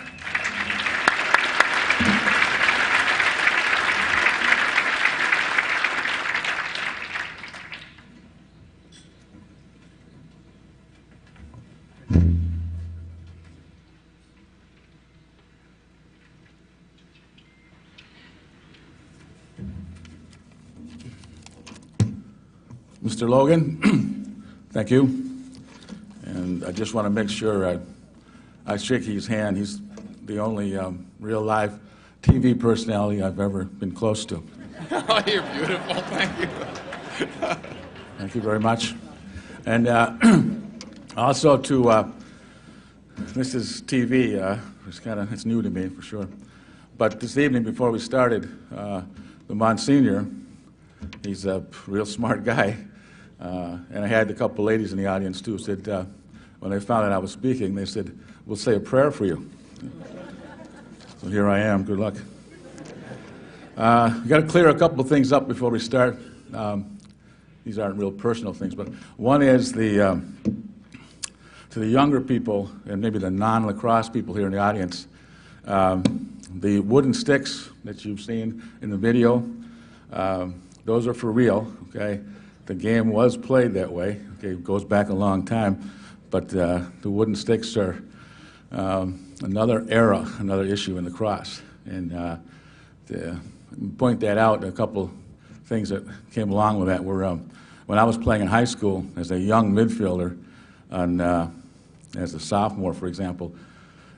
Speaker 19: Mr. Logan, thank you. And I just want to make sure I shake his hand. He's the only real live TV personality I've ever been close to.
Speaker 2: Oh, you're beautiful. Thank you.
Speaker 19: Thank you very much. And also to This is TV. It's new to me for sure. But this evening, before we started, the Monsignor, he's a real smart guy, and I had a couple ladies in the audience too. Said when they found out I was speaking, they said, "We'll say a prayer for you." So here I am. Good luck. Got to clear a couple of things up before we start. These aren't real personal things, but one is to the younger people and maybe the non-lacrosse people here in the audience, the wooden sticks that you've seen in the video, those are for real, okay? The game was played that way, okay? It goes back a long time, but the wooden sticks are another era, another issue in lacrosse. And to point that out, a couple things that came along with that were when I was playing in high school as a young midfielder, as a sophomore, for example,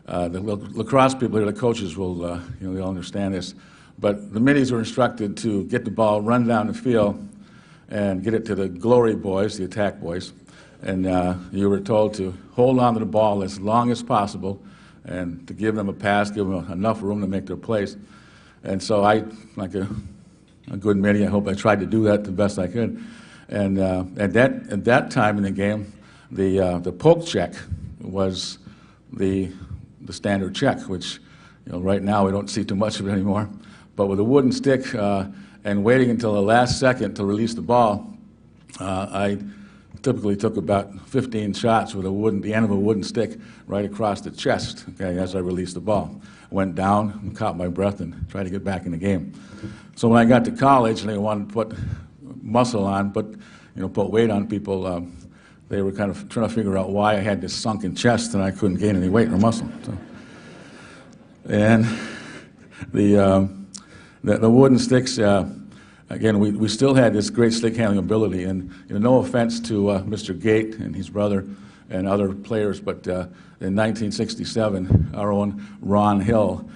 Speaker 19: the lacrosse people here, the coaches will, they'll understand this. But the middies were instructed to get the ball, run down the field, and get it to the glory boys, the attack boys. And you were told to hold on to the ball as long as possible and to give them a pass, give them enough room to make their plays. And so I, like a good middie, I hope I tried to do that the best I could. And at that time in the game, the poke check was the standard check, which right now we don't see too much of it anymore. But with a wooden stick and waiting until the last second to release the ball, I typically took about 15 shots with the end of a wooden stick right across the chest, okay, as I released the ball. Went down and caught my breath and tried to get back in the game. So when I got to college and they wanted to put muscle on, put weight on people, they were kind of trying to figure out why I had this sunken chest and I couldn't gain any weight or muscle. So. And the wooden sticks, again, we still had this great stick handling ability. And no offense to Mr. Gate and his brother and other players, but in 1967, our own Ron Hill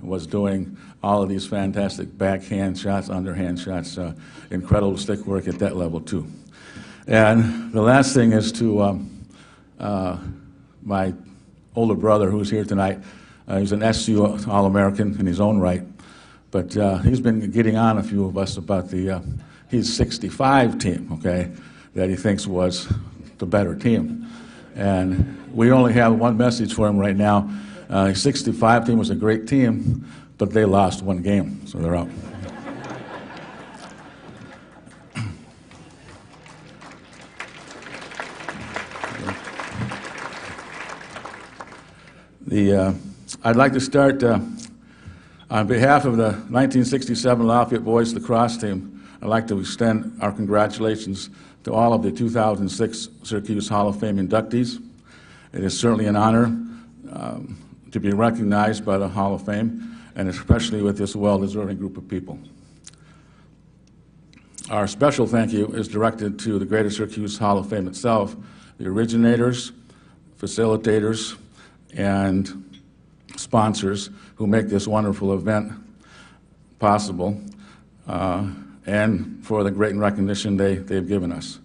Speaker 19: was doing all of these fantastic backhand shots, underhand shots, incredible stick work at that level too. And the last thing is to my older brother who's here tonight. He's an SU All-American in his own right, but he's been getting on a few of us about his 65 team, okay, that he thinks was the better team. And we only have one message for him right now. His 65 team was a great team, but they lost one game, so they're out. I'd like to start on behalf of the 1967 Lafayette Boys lacrosse team. I'd like to extend our congratulations to all of the 2006 Syracuse Hall of Fame inductees. It is certainly an honor to be recognized by the Hall of Fame, and especially with this well-deserving group of people. Our special thank you is directed to the Greater Syracuse Hall of Fame itself, the originators, facilitators, and sponsors who make this wonderful event possible, and for the great recognition they've given us.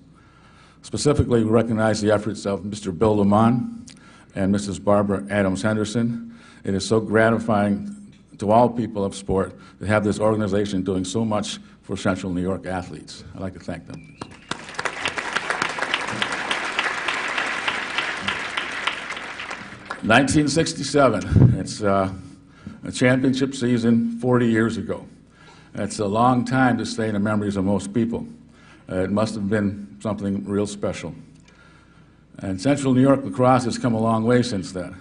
Speaker 19: Specifically, we recognize the efforts of Mr. Bill Lamont and Mrs. Barbara Adams-Henderson. It is so gratifying to all people of sport to have this organization doing so much for Central New York athletes. I'd like to thank them. 1967, it's a championship season 40 years ago. That's a long time to stay in the memories of most people. It must have been something real special. And Central New York lacrosse has come a long way since then.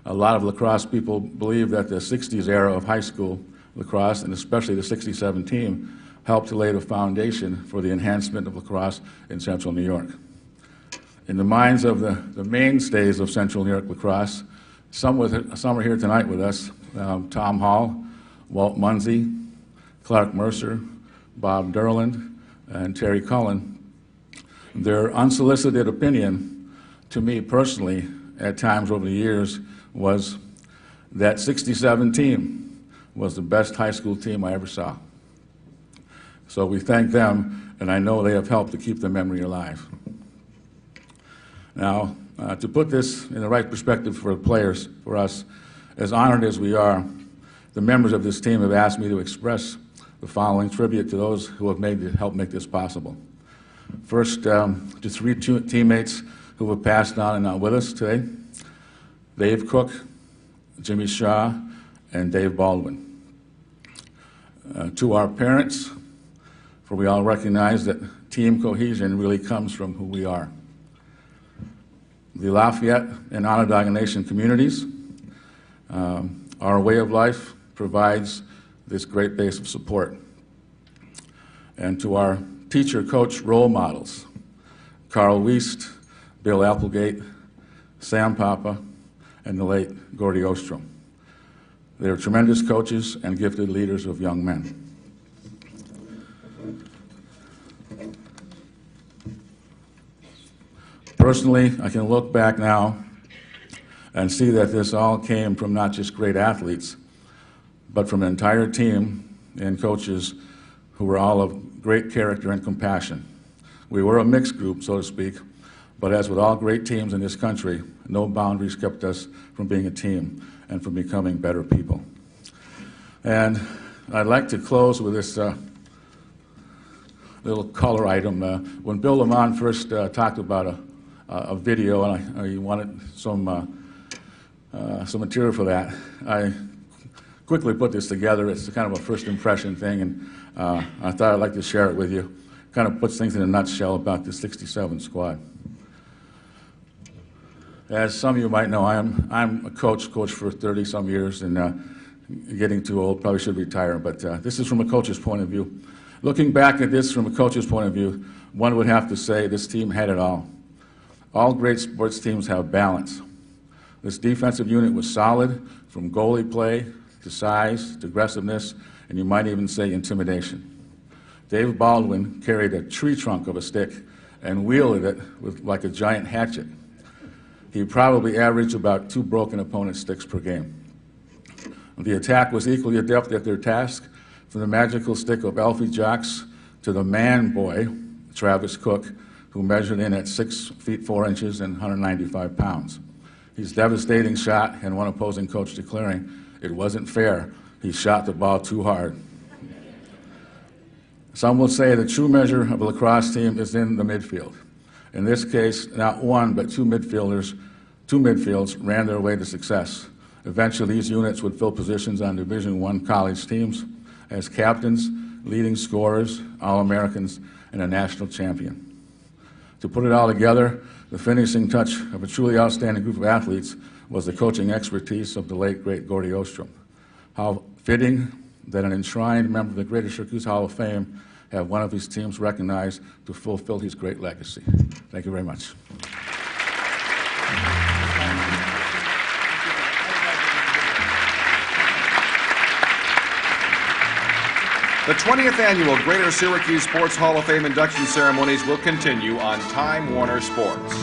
Speaker 19: A lot of lacrosse people believe that the 60s era of high school lacrosse, and especially the 67 team, helped to lay the foundation for the enhancement of lacrosse in Central New York. In the minds of the mainstays of Central New York lacrosse, some are here tonight with us, Tom Hall, Walt Munsey, Clark Mercer, Bob Derland, and Terry Cullen. Their unsolicited opinion, to me personally, at times over the years, was that 67 team was the best high school team I ever saw. So we thank them, and I know they have helped to keep the memory alive. Now, to put this in the right perspective for the players, for us, as honored as we are, the members of this team have asked me to express the following tribute to those who have helped make this possible. First, to 3 teammates who have passed on and not with us today: Dave Cook, Jimmy Shaw, and Dave Baldwin. To our parents, for we all recognize that team cohesion really comes from who we are. The Lafayette and Onondaga Nation communities, our way of life provides this great base of support. And to our teacher-coach role models, Carl Wiest, Bill Applegate, Sam Papa, and the late Gordy Ostrom. They are tremendous coaches and gifted leaders of young men. Personally, I can look back now and see that this all came from not just great athletes, but from an entire team and coaches who were all of great character and compassion. We were a mixed group, so to speak, but as with all great teams in this country, no boundaries kept us from being a team and from becoming better people. And I'd like to close with this little color item. When Bill Lamont first talked about a video, and he wanted some material for that, I quickly put this together. It's kind of a first impression thing, and I thought I'd like to share it with you. Kind of puts things in a nutshell about the 67 squad. As some of you might know, I'm a coach for 30-some years, and getting too old, probably should retire, but this is from a coach's point of view. Looking back at this from a coach's point of view, one would have to say this team had it all. All great sports teams have balance. This defensive unit was solid, from goalie play to size to aggressiveness, and you might even say intimidation. Dave Baldwin carried a tree trunk of a stick and wielded it like a giant hatchet. He probably averaged about 2 broken opponent sticks per game. The attack was equally adept at their task, from the magical stick of Alfie Jocks to the man boy, Travis Cook, who measured in at 6 feet 4 inches and 195 pounds. His devastating shot had one opposing coach declaring it wasn't fair. He shot the ball too hard. Some will say the true measure of a lacrosse team is in the midfield. In this case, not one, but two midfields ran their way to success. Eventually, these units would fill positions on Division I college teams as captains, leading scorers, All-Americans, and a national champion. To put it all together, the finishing touch of a truly outstanding group of athletes was the coaching expertise of the late, great Gordy Ostrom. How fitting that an enshrined member of the Greater Syracuse Hall of Fame have one of his teams recognized to fulfill his great legacy. Thank you very much.
Speaker 2: The 20th annual Greater Syracuse Sports Hall of Fame induction ceremonies will continue on Time Warner Sports.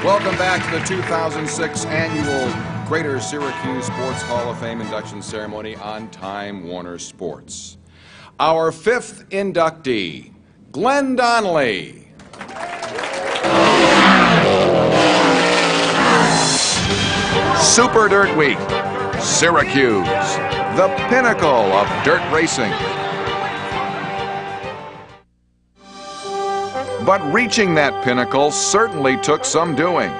Speaker 2: Welcome back to the 2006 annual Greater Syracuse Sports Hall of Fame induction ceremony on Time Warner Sports. Our 5th inductee, Glenn Donnelly. Super Dirt Week, Syracuse, the pinnacle of dirt racing. But reaching that pinnacle certainly took some doing.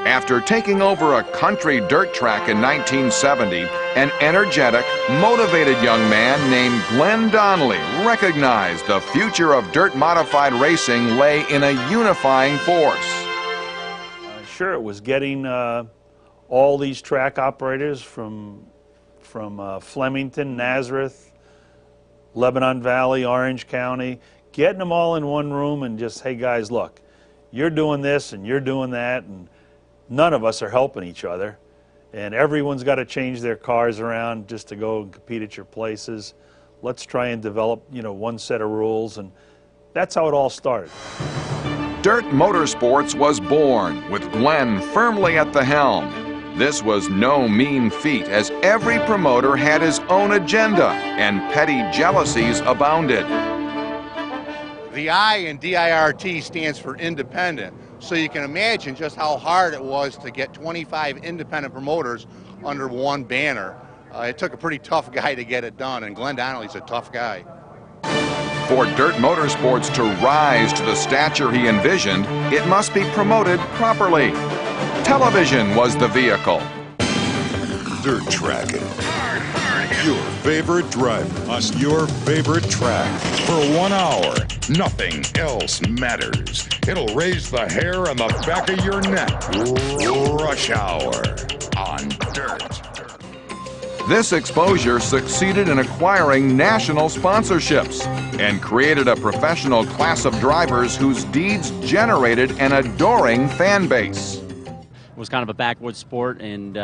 Speaker 2: After taking over a country dirt track in 1970, an energetic, motivated young man named Glenn Donnelly recognized the future of dirt-modified racing lay in a unifying force.
Speaker 20: Sure, it was getting all these track operators from Flemington, Nazareth, Lebanon Valley, Orange County, getting them all in one room and just, hey guys, look, you're doing this and you're doing that, and none of us are helping each other, and everyone's got to change their cars around just to go and compete at your places. Let's try and develop, one set of rules, and that's how it all started.
Speaker 2: Dirt Motorsports was born with Glenn firmly at the helm. This was no mean feat, as every promoter had his own agenda and petty jealousies abounded.
Speaker 21: The I in DIRT stands for independent, so you can imagine just how hard it was to get 25 independent promoters under one banner. It took a pretty tough guy to get it done, and Glenn Donnelly's a tough guy.
Speaker 2: For dirt motorsports to rise to the stature he envisioned, it must be promoted properly. Television was the vehicle.
Speaker 22: Dirt Tracking. Your favorite driver on your favorite track. For 1 hour, nothing else matters. It'll raise the hair on the back of your neck. Rush Hour on Dirt.
Speaker 2: This exposure succeeded in acquiring national sponsorships and created a professional class of drivers whose deeds generated an adoring fan base.
Speaker 23: It was kind of a backwoods sport, and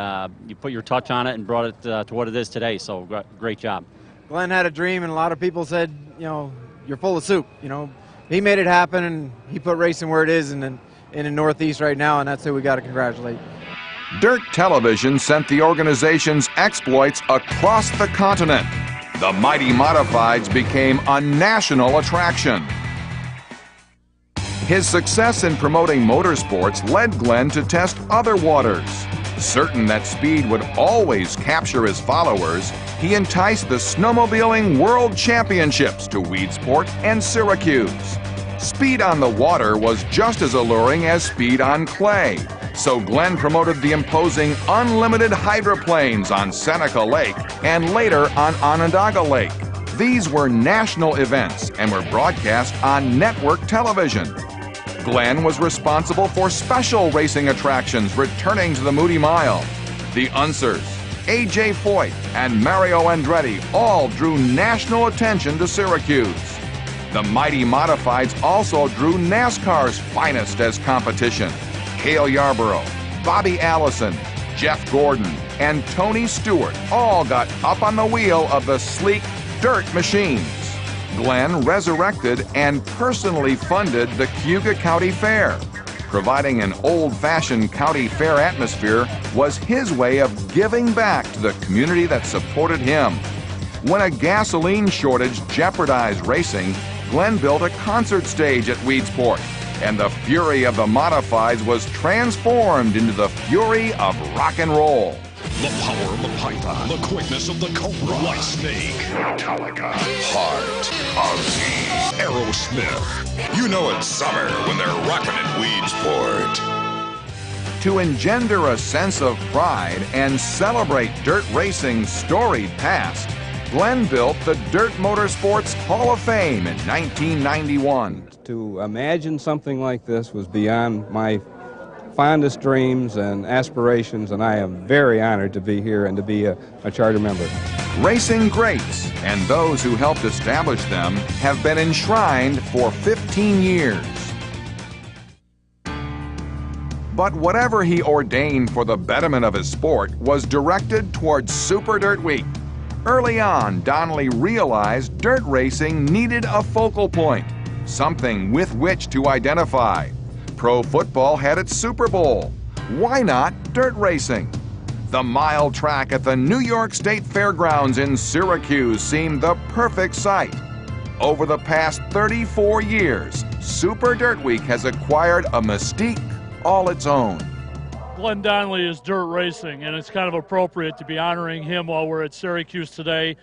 Speaker 23: you put your touch on it and brought it to what it is today, so great job.
Speaker 24: Glenn had a dream, and a lot of people said, you know, you're full of soup. You know, he made it happen, and he put racing where it is in the Northeast right now, and that's who we got to congratulate.
Speaker 2: Dirt Television sent the organization's exploits across the continent. The Mighty Modifieds became a national attraction. His success in promoting motorsports led Glenn to test other waters. Certain that speed would always capture his followers, he enticed the Snowmobiling World Championships to Weedsport and Syracuse. Speed on the water was just as alluring as speed on clay, so Glenn promoted the imposing unlimited hydroplanes on Seneca Lake and later on Onondaga Lake. These were national events and were broadcast on network television. Glenn was responsible for special racing attractions returning to the Moody Mile. The Unsers, A.J. Foyt, and Mario Andretti all drew national attention to Syracuse. The Mighty Modifieds also drew NASCAR's finest as competition. Cale Yarborough, Bobby Allison, Jeff Gordon, and Tony Stewart all got up on the wheel of the sleek dirt machines. Glenn resurrected and personally funded the Cayuga County Fair. Providing an old-fashioned county fair atmosphere was his way of giving back to the community that supported him. When a gasoline shortage jeopardized racing, Glenn built a concert stage at Weedsport, and the fury of the Modifieds was transformed into the fury of rock and roll.
Speaker 22: The power of the python, the quickness of the cobra, White Snake, Metallica, Heart, Ozzy, Aerosmith. You know it's summer when they're rocking at Weedsport.
Speaker 2: To engender a sense of pride and celebrate dirt racing's storied past, Glenn built the Dirt Motorsports Hall of Fame in 1991.
Speaker 25: To imagine something like this was beyond my fondest dreams and aspirations, and I am very honored to be here and to be a charter member.
Speaker 2: Racing greats and those who helped establish them have been enshrined for 15 years. But whatever he ordained for the betterment of his sport was directed towards Super Dirt Week. Early on, Donnelly realized dirt racing needed a focal point, something with which to identify. Pro football had its Super Bowl. Why not dirt racing? The mile track at the New York State Fairgrounds in Syracuse seemed the perfect site. Over the past 34 years, Super Dirt Week has acquired a mystique all its own.
Speaker 26: Glenn Donnelly is dirt racing, and it's kind of appropriate to be honoring him while we're at Syracuse today.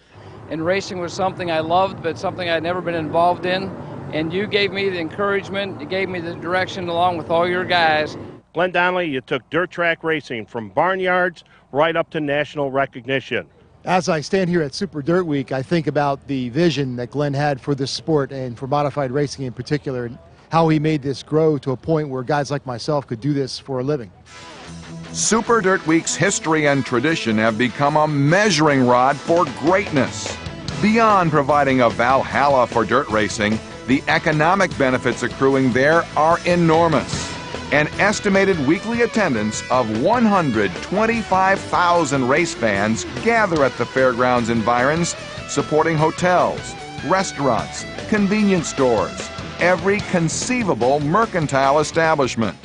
Speaker 27: And racing was something I loved, but something I'd never been involved in. And you gave me the encouragement, you gave me the direction along with all your guys.
Speaker 28: Glenn Donnelly, you took dirt track racing from barnyards right up to national recognition.
Speaker 29: As I stand here at Super Dirt Week, I think about the vision that Glenn had for this sport and for modified racing in particular, and how he made this grow to a point where guys like myself could do this for a living.
Speaker 2: Super Dirt Week's history and tradition have become a measuring rod for greatness. Beyond providing a Valhalla for dirt racing, the economic benefits accruing there are enormous. An estimated weekly attendance of 125,000 race fans gather at the fairgrounds environs, supporting hotels, restaurants, convenience stores, every conceivable mercantile establishment.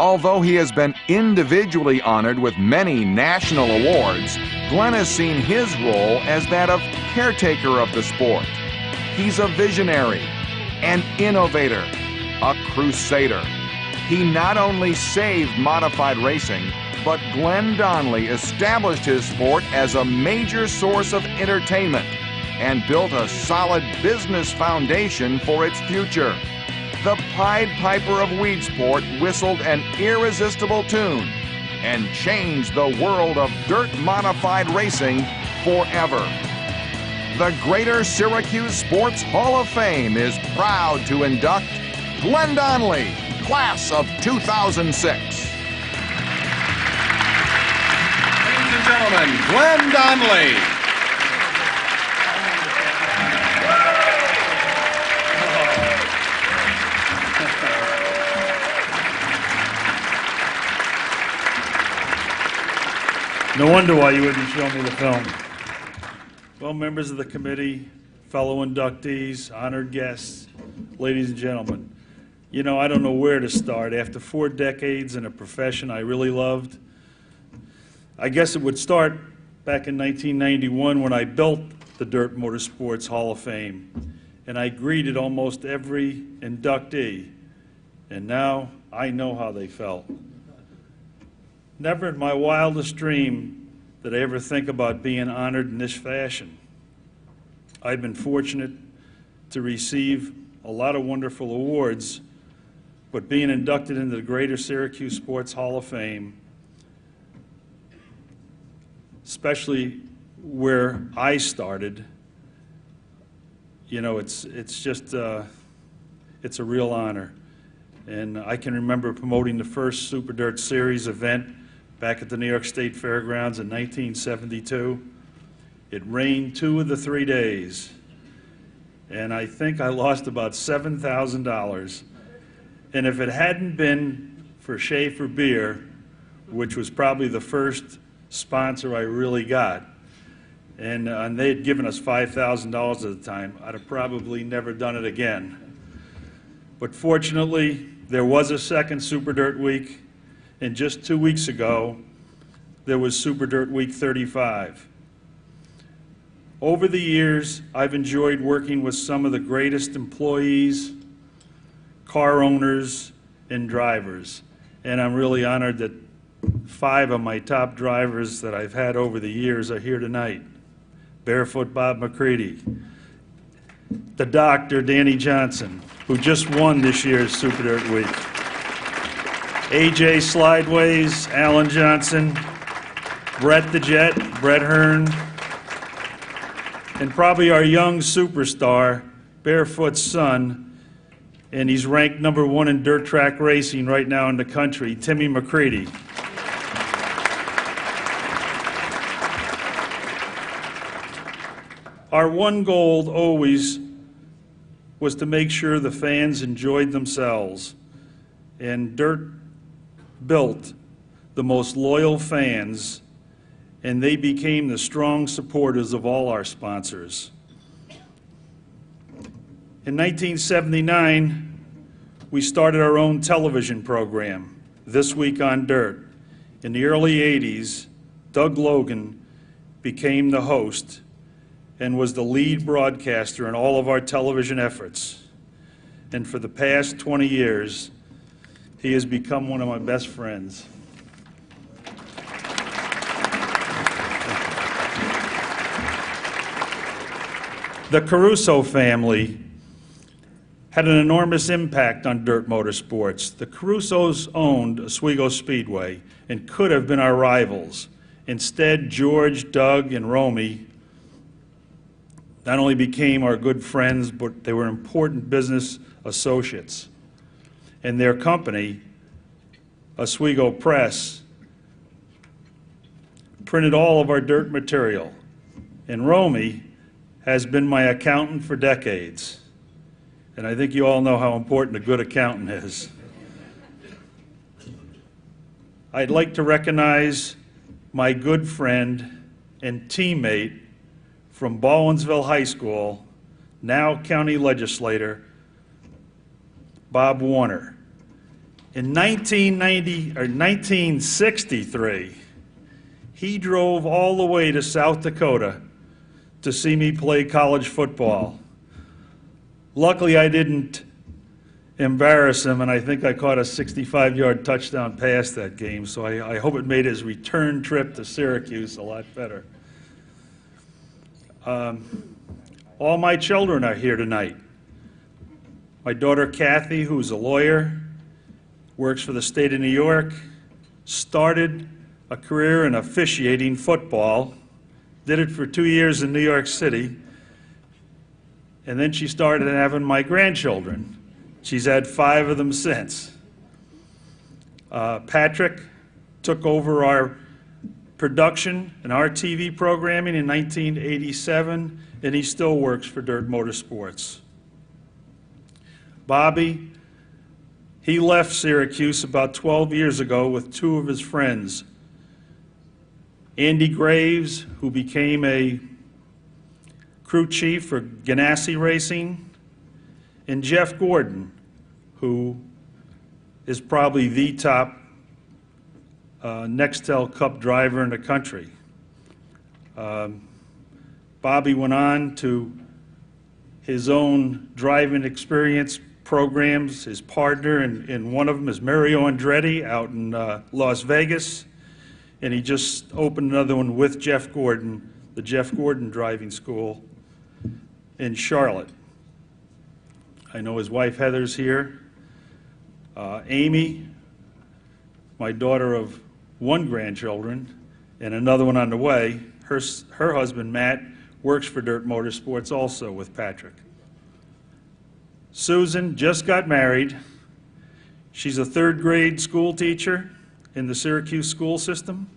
Speaker 3: Although he has been individually honored with many national awards, Glenn has seen his role as that of caretaker of the sport. He's a visionary, an innovator, a crusader. He not only saved modified racing, but Glenn Donnelly established his sport as a major source of entertainment and built a solid business foundation for its future. The Pied Piper of Weedsport whistled an irresistible tune and changed the world of dirt-modified racing forever. The Greater Syracuse Sports Hall of Fame is proud to induct Glenn Donnelly, class of 2006.
Speaker 2: Ladies and gentlemen, Glenn Donnelly.
Speaker 20: No wonder why you wouldn't show me the film. Well, members of the committee, fellow inductees, honored guests, ladies and gentlemen, you know, I don't know where to start. After 4 decades in a profession I really loved, I guess it would start back in 1991 when I built the Dirt Motorsports Hall of Fame, and I greeted almost every inductee, and now I know how they felt. Never in my wildest dream did I ever think about being honored in this fashion. I've been fortunate to receive a lot of wonderful awards, but being inducted into the Greater Syracuse Sports Hall of Fame, especially where I started, you know, it's just, it's a real honor. And I can remember promoting the first Super Dirt Series event back at the New York State Fairgrounds in 1972. It rained 2 of the 3 days, and I think I lost about $7,000. And if it hadn't been for Schaefer Beer, which was probably the first sponsor I really got, and they had given us $5,000 at the time, I'd have probably never done it again. But fortunately, there was a second Super Dirt Week, and just 2 weeks ago, there was Super Dirt Week 35. Over the years, I've enjoyed working with some of the greatest employees, car owners, and drivers. And I'm really honored that 5 of my top drivers that I've had over the years are here tonight. Barefoot Bob McCready, the Doctor Danny Johnson, who just won this year's Super Dirt Week, AJ Slideways, Alan Johnson, Brett the Jet, Brett Hearn, and probably our young superstar, Barefoot's son, and he's ranked #1 in dirt track racing right now in the country, Timmy McCready. Our one goal always was to make sure the fans enjoyed themselves, and Dirt built the most loyal fans, and they became the strong supporters of all our sponsors. In 1979, we started our own television program, This Week on Dirt. In the early 80s, Doug Logan became the host and was the lead broadcaster in all of our television efforts. And for the past 20 years, he has become one of my best friends. The Caruso family had an enormous impact on dirt motorsports. The Carusos owned Oswego Speedway and could have been our rivals. Instead, George, Doug, and Romy not only became our good friends, but they were important business associates. And their company, Oswego Press, printed all of our dirt material. And Romy has been my accountant for decades. And I think you all know how important a good accountant is. I'd like to recognize my good friend and teammate from Baldwinsville High School, now county legislator, Bob Warner. In 1963, he drove all the way to South Dakota to see me play college football. Luckily, I didn't embarrass him, and I think I caught a 65-yard touchdown pass that game, so I hope it made his return trip to Syracuse a lot better. All my children are here tonight. My daughter Kathy, who's a lawyer, works for the state of New York, started a career in officiating football, did it for 2 years in New York City, and then she started having my grandchildren. She's had 5 of them since. Patrick took over our production and our TV programming in 1987, and he still works for Dirt Motorsports. Bobby, he left Syracuse about 12 years ago with 2 of his friends. Andy Graves, who became a crew chief for Ganassi Racing, and Jeff Gordon, who is probably the top Nextel Cup driver in the country. Bobby went on to his own driving experience programs. His partner in one of them is Mario Andretti out in Las Vegas, and he just opened another one with Jeff Gordon, the Jeff Gordon Driving School in Charlotte. I know his wife Heather's here. Amy, my daughter of 1 grandchildren and another one on the way, her husband Matt works for Dirt Motorsports also with Patrick. Susan just got married. She's a 3rd grade school teacher in the Syracuse school system.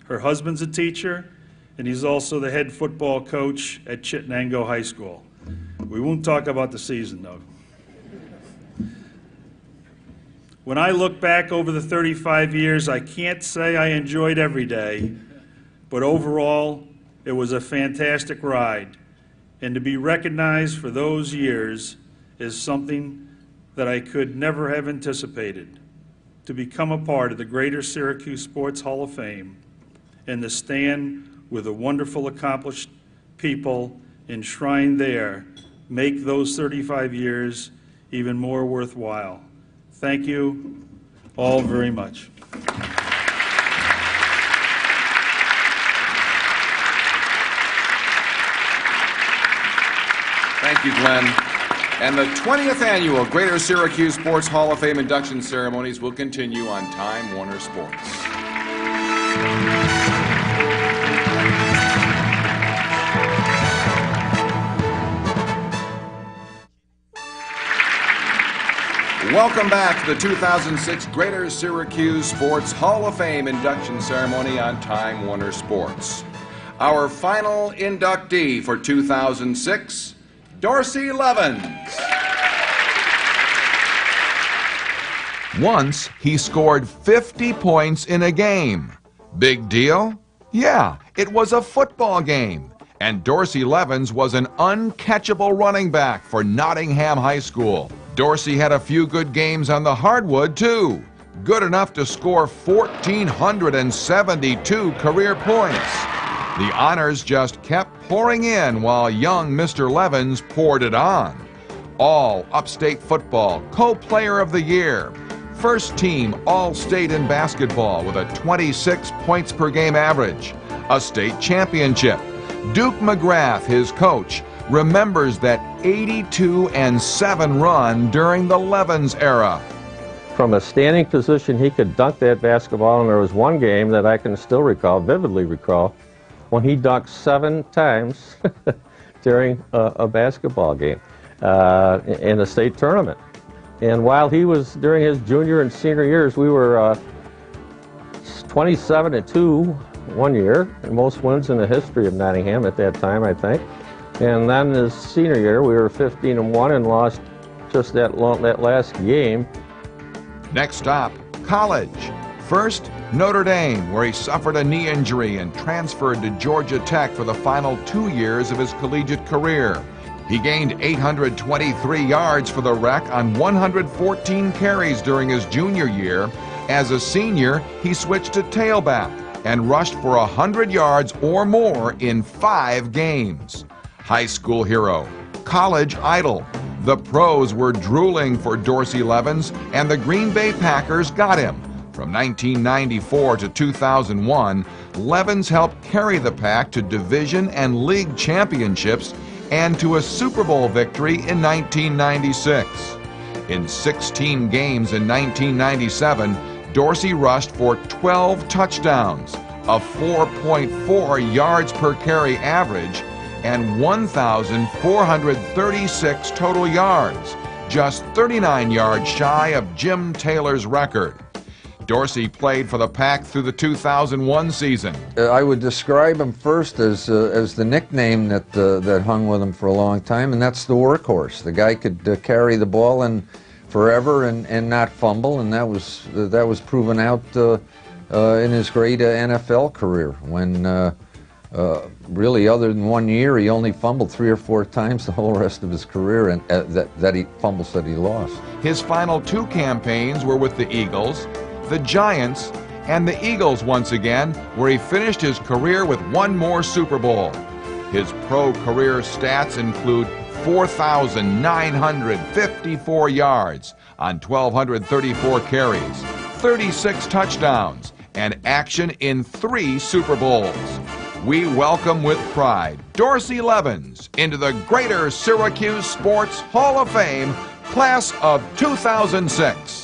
Speaker 20: Her husband's a teacher, and he's also the head football coach at Chittenango High School. We won't talk about the season, though. When I look back over the 35 years, I can't say I enjoyed every day, but overall, it was a fantastic ride. And to be recognized for those years is something that I could never have anticipated. To become a part of the Greater Syracuse Sports Hall of Fame and to stand with the wonderful, accomplished people enshrined there make those 35 years even more worthwhile. Thank you all very much.
Speaker 2: Thank you, Glenn. And the 20th annual Greater Syracuse Sports Hall of Fame induction ceremonies will continue on Time Warner Sports. Welcome back to the 2006 Greater Syracuse Sports Hall of Fame induction ceremony on Time Warner Sports. Our final inductee for 2006, Dorsey Levens.
Speaker 3: Once, he scored 50 points in a game. Big deal? Yeah, it was a football game. And Dorsey Levens was an uncatchable running back for Nottingham High School. Dorsey had a few good games on the hardwood, too. Good enough to score 1,472 career points. The honors just kept pouring in while young Mr. Levens poured it on. All upstate football, co-player of the year. First team All-State in basketball with a 26 points per game average. A state championship. Duke McGrath, his coach, remembers that 82-7 run during the Levens era.
Speaker 1: From a standing position, he could dunk that basketball, and there was one game that I can still recall, vividly recall, when he dunked 7 times during a basketball game in a state tournament. And while he was, during his junior and senior years, we were 27-2 one year, and most wins in the history of Nottingham at that time, I think. And then his senior year, we were 15-1 and lost just that last game.
Speaker 3: Next stop, college. First, Notre Dame, where he suffered a knee injury and transferred to Georgia Tech for the final 2 years of his collegiate career. He gained 823 yards for the Rec on 114 carries during his junior year. As a senior, he switched to tailback and rushed for 100 yards or more in 5 games. High school hero, college idol. The pros were drooling for Dorsey Levens, and the Green Bay Packers got him. From 1994 to 2001, Levens helped carry the Pack to division and league championships and to a Super Bowl victory in 1996. In 16 games in 1997, Dorsey rushed for 12 touchdowns, a 4.4 yards per carry average, and 1,436 total yards, just 39 yards shy of Jim Taylor's record. Dorsey played for the Pack through the 2001 season.
Speaker 4: I would describe him first as the nickname that hung with him for a long time, and that's the workhorse. The guy could carry the ball and forever and not fumble, and that was proven out in his great NFL career when really other than 1 year he only fumbled 3 or 4 times the whole rest of his career, and fumbles that he lost.
Speaker 3: His final 2 campaigns were with the Eagles, the Giants, and the Eagles once again, where he finished his career with 1 more Super Bowl. His pro career stats include 4,954 yards on 1,234 carries, 36 touchdowns, and action in 3 Super Bowls. We welcome with pride Dorsey Levens into the Greater Syracuse Sports Hall of Fame, class of 2006.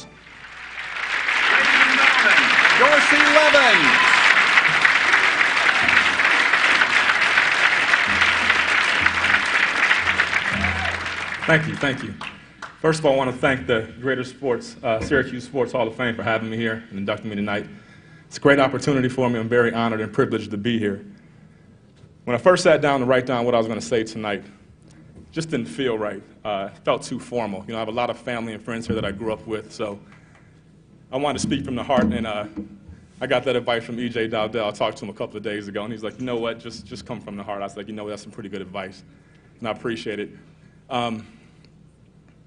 Speaker 3: Dorsey Levens.
Speaker 5: Thank you. First of all, I want to thank the Greater Syracuse Sports Hall of Fame for having me here and inducting me tonight. It's a great opportunity for me. I'm very honored and privileged to be here. When I first sat down to write down what I was going to say tonight, it just didn't feel right. It felt too formal. You know, I have a lot of family and friends here that I grew up with, so I wanted to speak from the heart, and I got that advice from E.J. Dowdell. I talked to him a couple of days ago, and he's like, you know what, just come from the heart. I was like, you know what, that's some pretty good advice, and I appreciate it.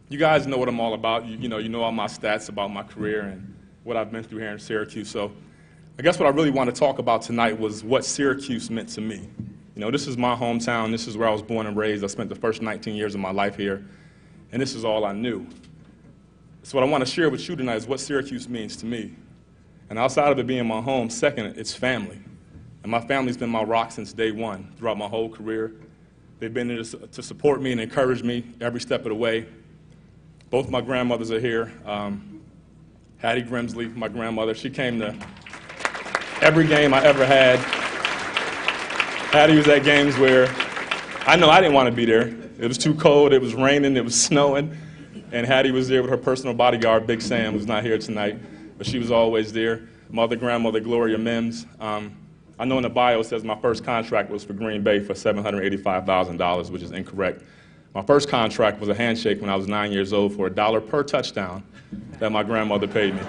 Speaker 5: You guys know what I'm all about. You know all my stats about my career and what I've been through here in Syracuse. So I guess what I really want to talk about tonight was what Syracuse meant to me. You know, this is my hometown. This is where I was born and raised. I spent the first 19 years of my life here, and this is all I knew. So what I want to share with you tonight is what Syracuse means to me. And outside of it being my home, second, it's family. And my family's been my rock since day one, throughout my whole career. They've been there to support me and encourage me every step of the way. Both my grandmothers are here. Hattie Grimsley, my grandmother, she came to every game I ever had. Hattie was at games where I know I didn't want to be there. It was too cold, it was raining, it was snowing, and Hattie was there with her personal bodyguard, Big Sam, who's not here tonight, but she was always there. My other grandmother, Gloria Mims. I know in the bio it says my first contract was for Green Bay for $785,000, which is incorrect. My first contract was a handshake when I was 9 years old for $1 per touchdown that my grandmother paid me.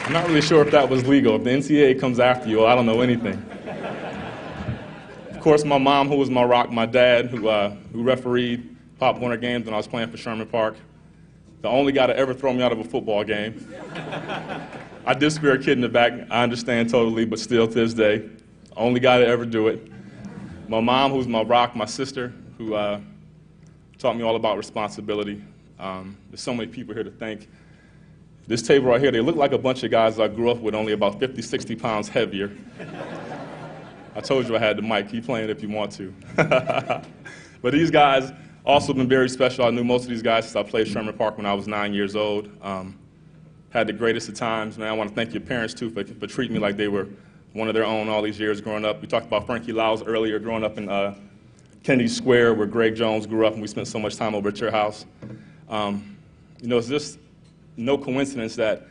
Speaker 5: I'm not really sure if that was legal. If the NCAA comes after you, I don't know anything. Of course, my mom, who was my rock, my dad, who refereed Pop Warner games when I was playing for Sherman Park. The only guy to ever throw me out of a football game. I did spear a kid in the back, I understand totally, but still to this day, only guy to ever do it. My mom, who's my rock, my sister, who taught me all about responsibility. There's so many people here to thank. This table right here, they look like a bunch of guys I grew up with, only about 50, 60 pounds heavier. I told you I had the mic, keep playing if you want to. But these guys also been very special. I knew most of these guys since I played Sherman Park when I was 9 years old. Had the greatest of times, man. I want to thank your parents, too, for treating me like they were one of their own all these years growing up. We talked about Frankie Lyles earlier, growing up in Kennedy Square, where Greg Jones grew up, and we spent so much time over at your house. You know, it's just no coincidence that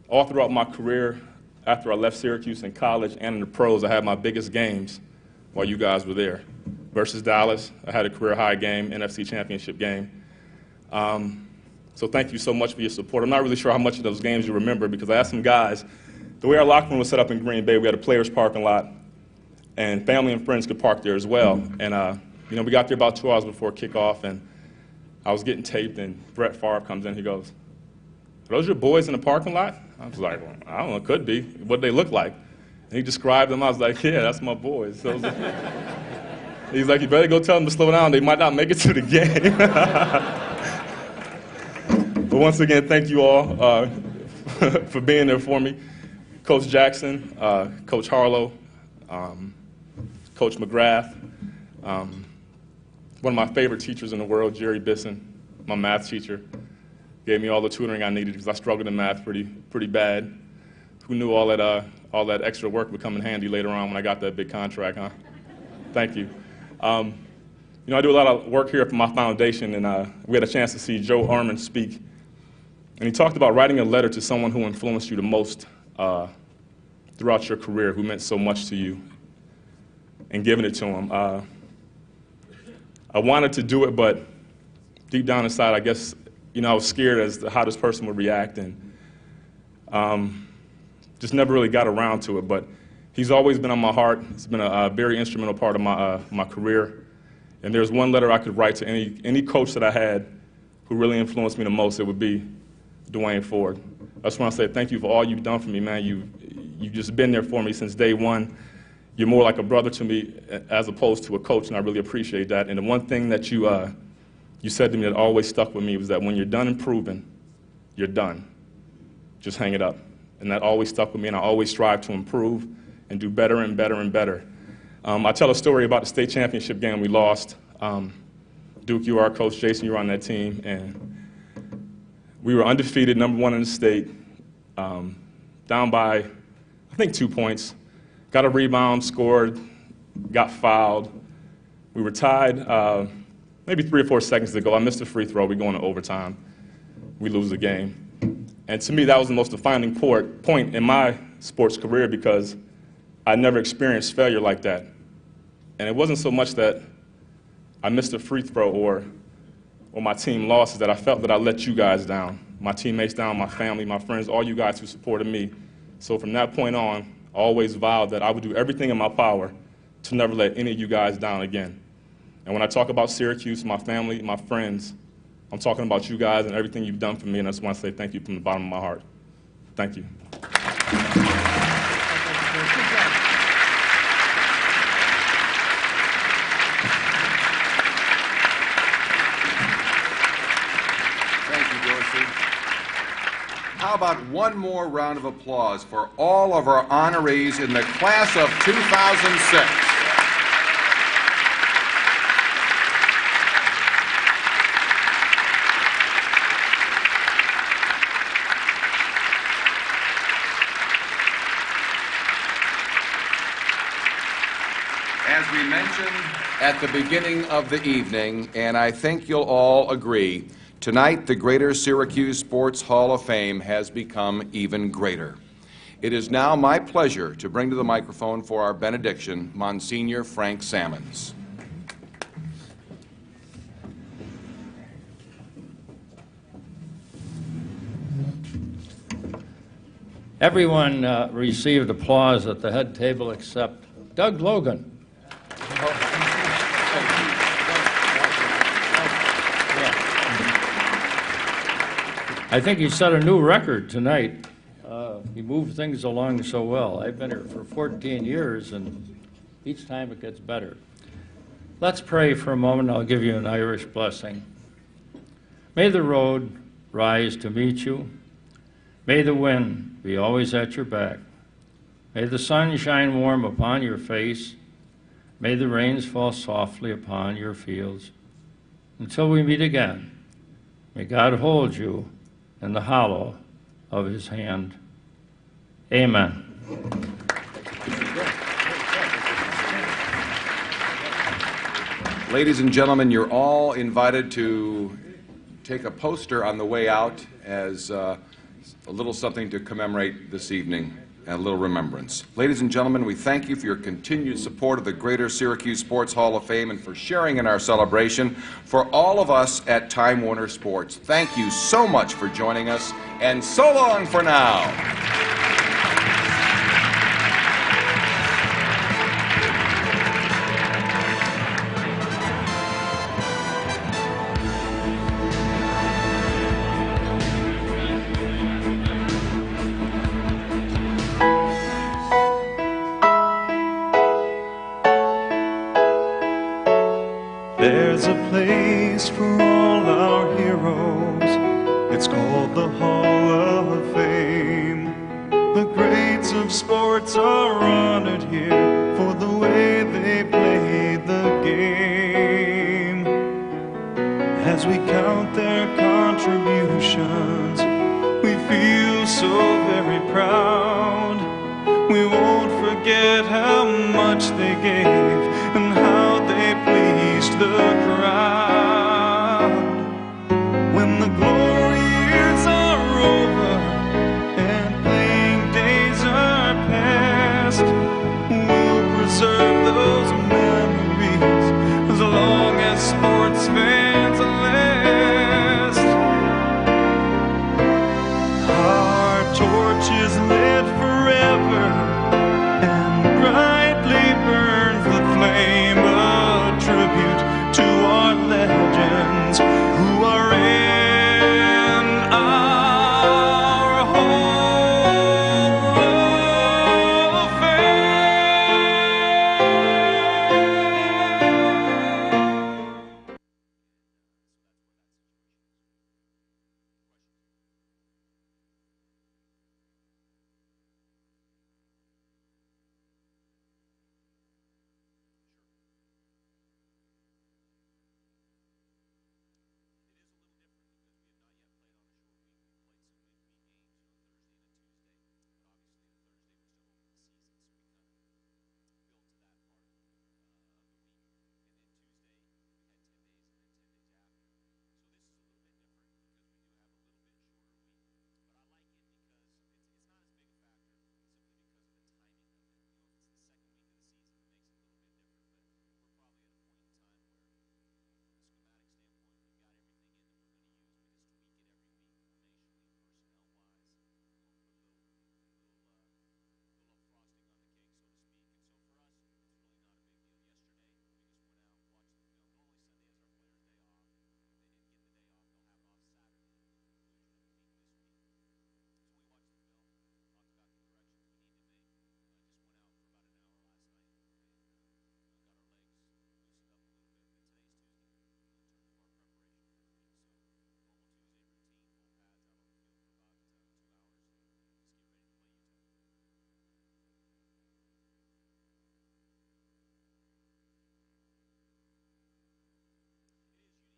Speaker 5: all throughout my career, after I left Syracuse in college and in the pros, I had my biggest games while you guys were there. Versus Dallas, I had a career high game, NFC Championship game. So thank you so much for your support. I'm not really sure how much of those games you remember because I asked some guys, the way our locker room was set up in Green Bay, we had a players' parking lot, and family and friends could park there as well. And you know, we got there about 2 hours before kickoff, and I was getting taped, and Brett Favre comes in. He goes, "Are those your boys in the parking lot?" I was like, well, I don't know, it could be. What did they look like? And he described them. I was like, yeah, that's my boys. So he's like, you better go tell them to slow down. They might not make it to the game. But once again, thank you all for being there for me. Coach Jackson, Coach Harlow, Coach McGrath, one of my favorite teachers in the world, Jerry Bisson, my math teacher, gave me all the tutoring I needed because I struggled in math pretty bad. Who knew all that extra work would come in handy later on when I got that big contract, huh? Thank you. You know, I do a lot of work here for my foundation, and we had a chance to see Joe Armand speak. And he talked about writing a letter to someone who influenced you the most throughout your career, who meant so much to you, and giving it to him. I wanted to do it, but deep down inside, I guess, you know, I was scared as to how this person would react, and just never really got around to it. But he's always been on my heart. It's been a very instrumental part of my career. And there's one letter I could write to any coach that I had who really influenced me the most, it would be Dwayne Ford. I just want to say thank you for all you've done for me, man. You've just been there for me since day one. You're more like a brother to me as opposed to a coach, and I really appreciate that. And the one thing that you said to me that always stuck with me was that when you're done improving, you're done. Just hang it up. And that always stuck with me, and I always strive to improve and do better and better and better. I tell a story about the state championship game we lost. Duke, you were our coach. Jason, you were on that team. And we were undefeated, #1 in the state, down by, I think, 2 points. Got a rebound, scored, got fouled. We were tied maybe 3 or 4 seconds to go. I missed a free throw. We go into overtime. We lose the game. And to me, that was the most defining point in my sports career because I never experienced failure like that. And it wasn't so much that I missed a free throw or my team lost, is that I felt that I let you guys down, my teammates down, my family, my friends, all you guys who supported me. So from that point on, I always vowed that I would do everything in my power to never let any of you guys down again. And when I talk about Syracuse, my family, my friends, I'm talking about you guys and everything you've done for me, and I just want to say thank you from the bottom of my heart. Thank you.
Speaker 2: How about one more round of applause for all of our honorees in the class of 2006. As we mentioned at the beginning of the evening, and I think you'll all agree, tonight, the Greater Syracuse Sports Hall of Fame has become even greater. It is now my pleasure to bring to the microphone for our benediction, Monsignor Frank Sammons.
Speaker 6: Everyone received applause at the head table except Doug Logan. I think he set a new record tonight. He moved things along so well. I've been here for 14 years, and each time it gets better. Let's pray for a moment. I'll give you an Irish blessing. May the road rise to meet you. May the wind be always at your back. May the sun shine warm upon your face. May the rains fall softly upon your fields. Until we meet again, may God hold you in the hollow of his hand. Amen.
Speaker 2: Ladies and gentlemen, you're all invited to take a poster on the way out as a little something to commemorate this evening and a little remembrance. Ladies and gentlemen, we thank you for your continued support of the Greater Syracuse Sports Hall of Fame and for sharing in our celebration. For all of us at Time Warner Sports, thank you so much for joining us, and so long for now.
Speaker 7: place for all our heroes. It's called the Hall of Fame. The greats of sports are honored here for the way they played the game. As we count their contributions, we feel so very proud. We won't forget how much they gave and how they pleased the crowd. When the glory years are over and playing days are past, we'll preserve those memories as long as sports fans last. Our torches lit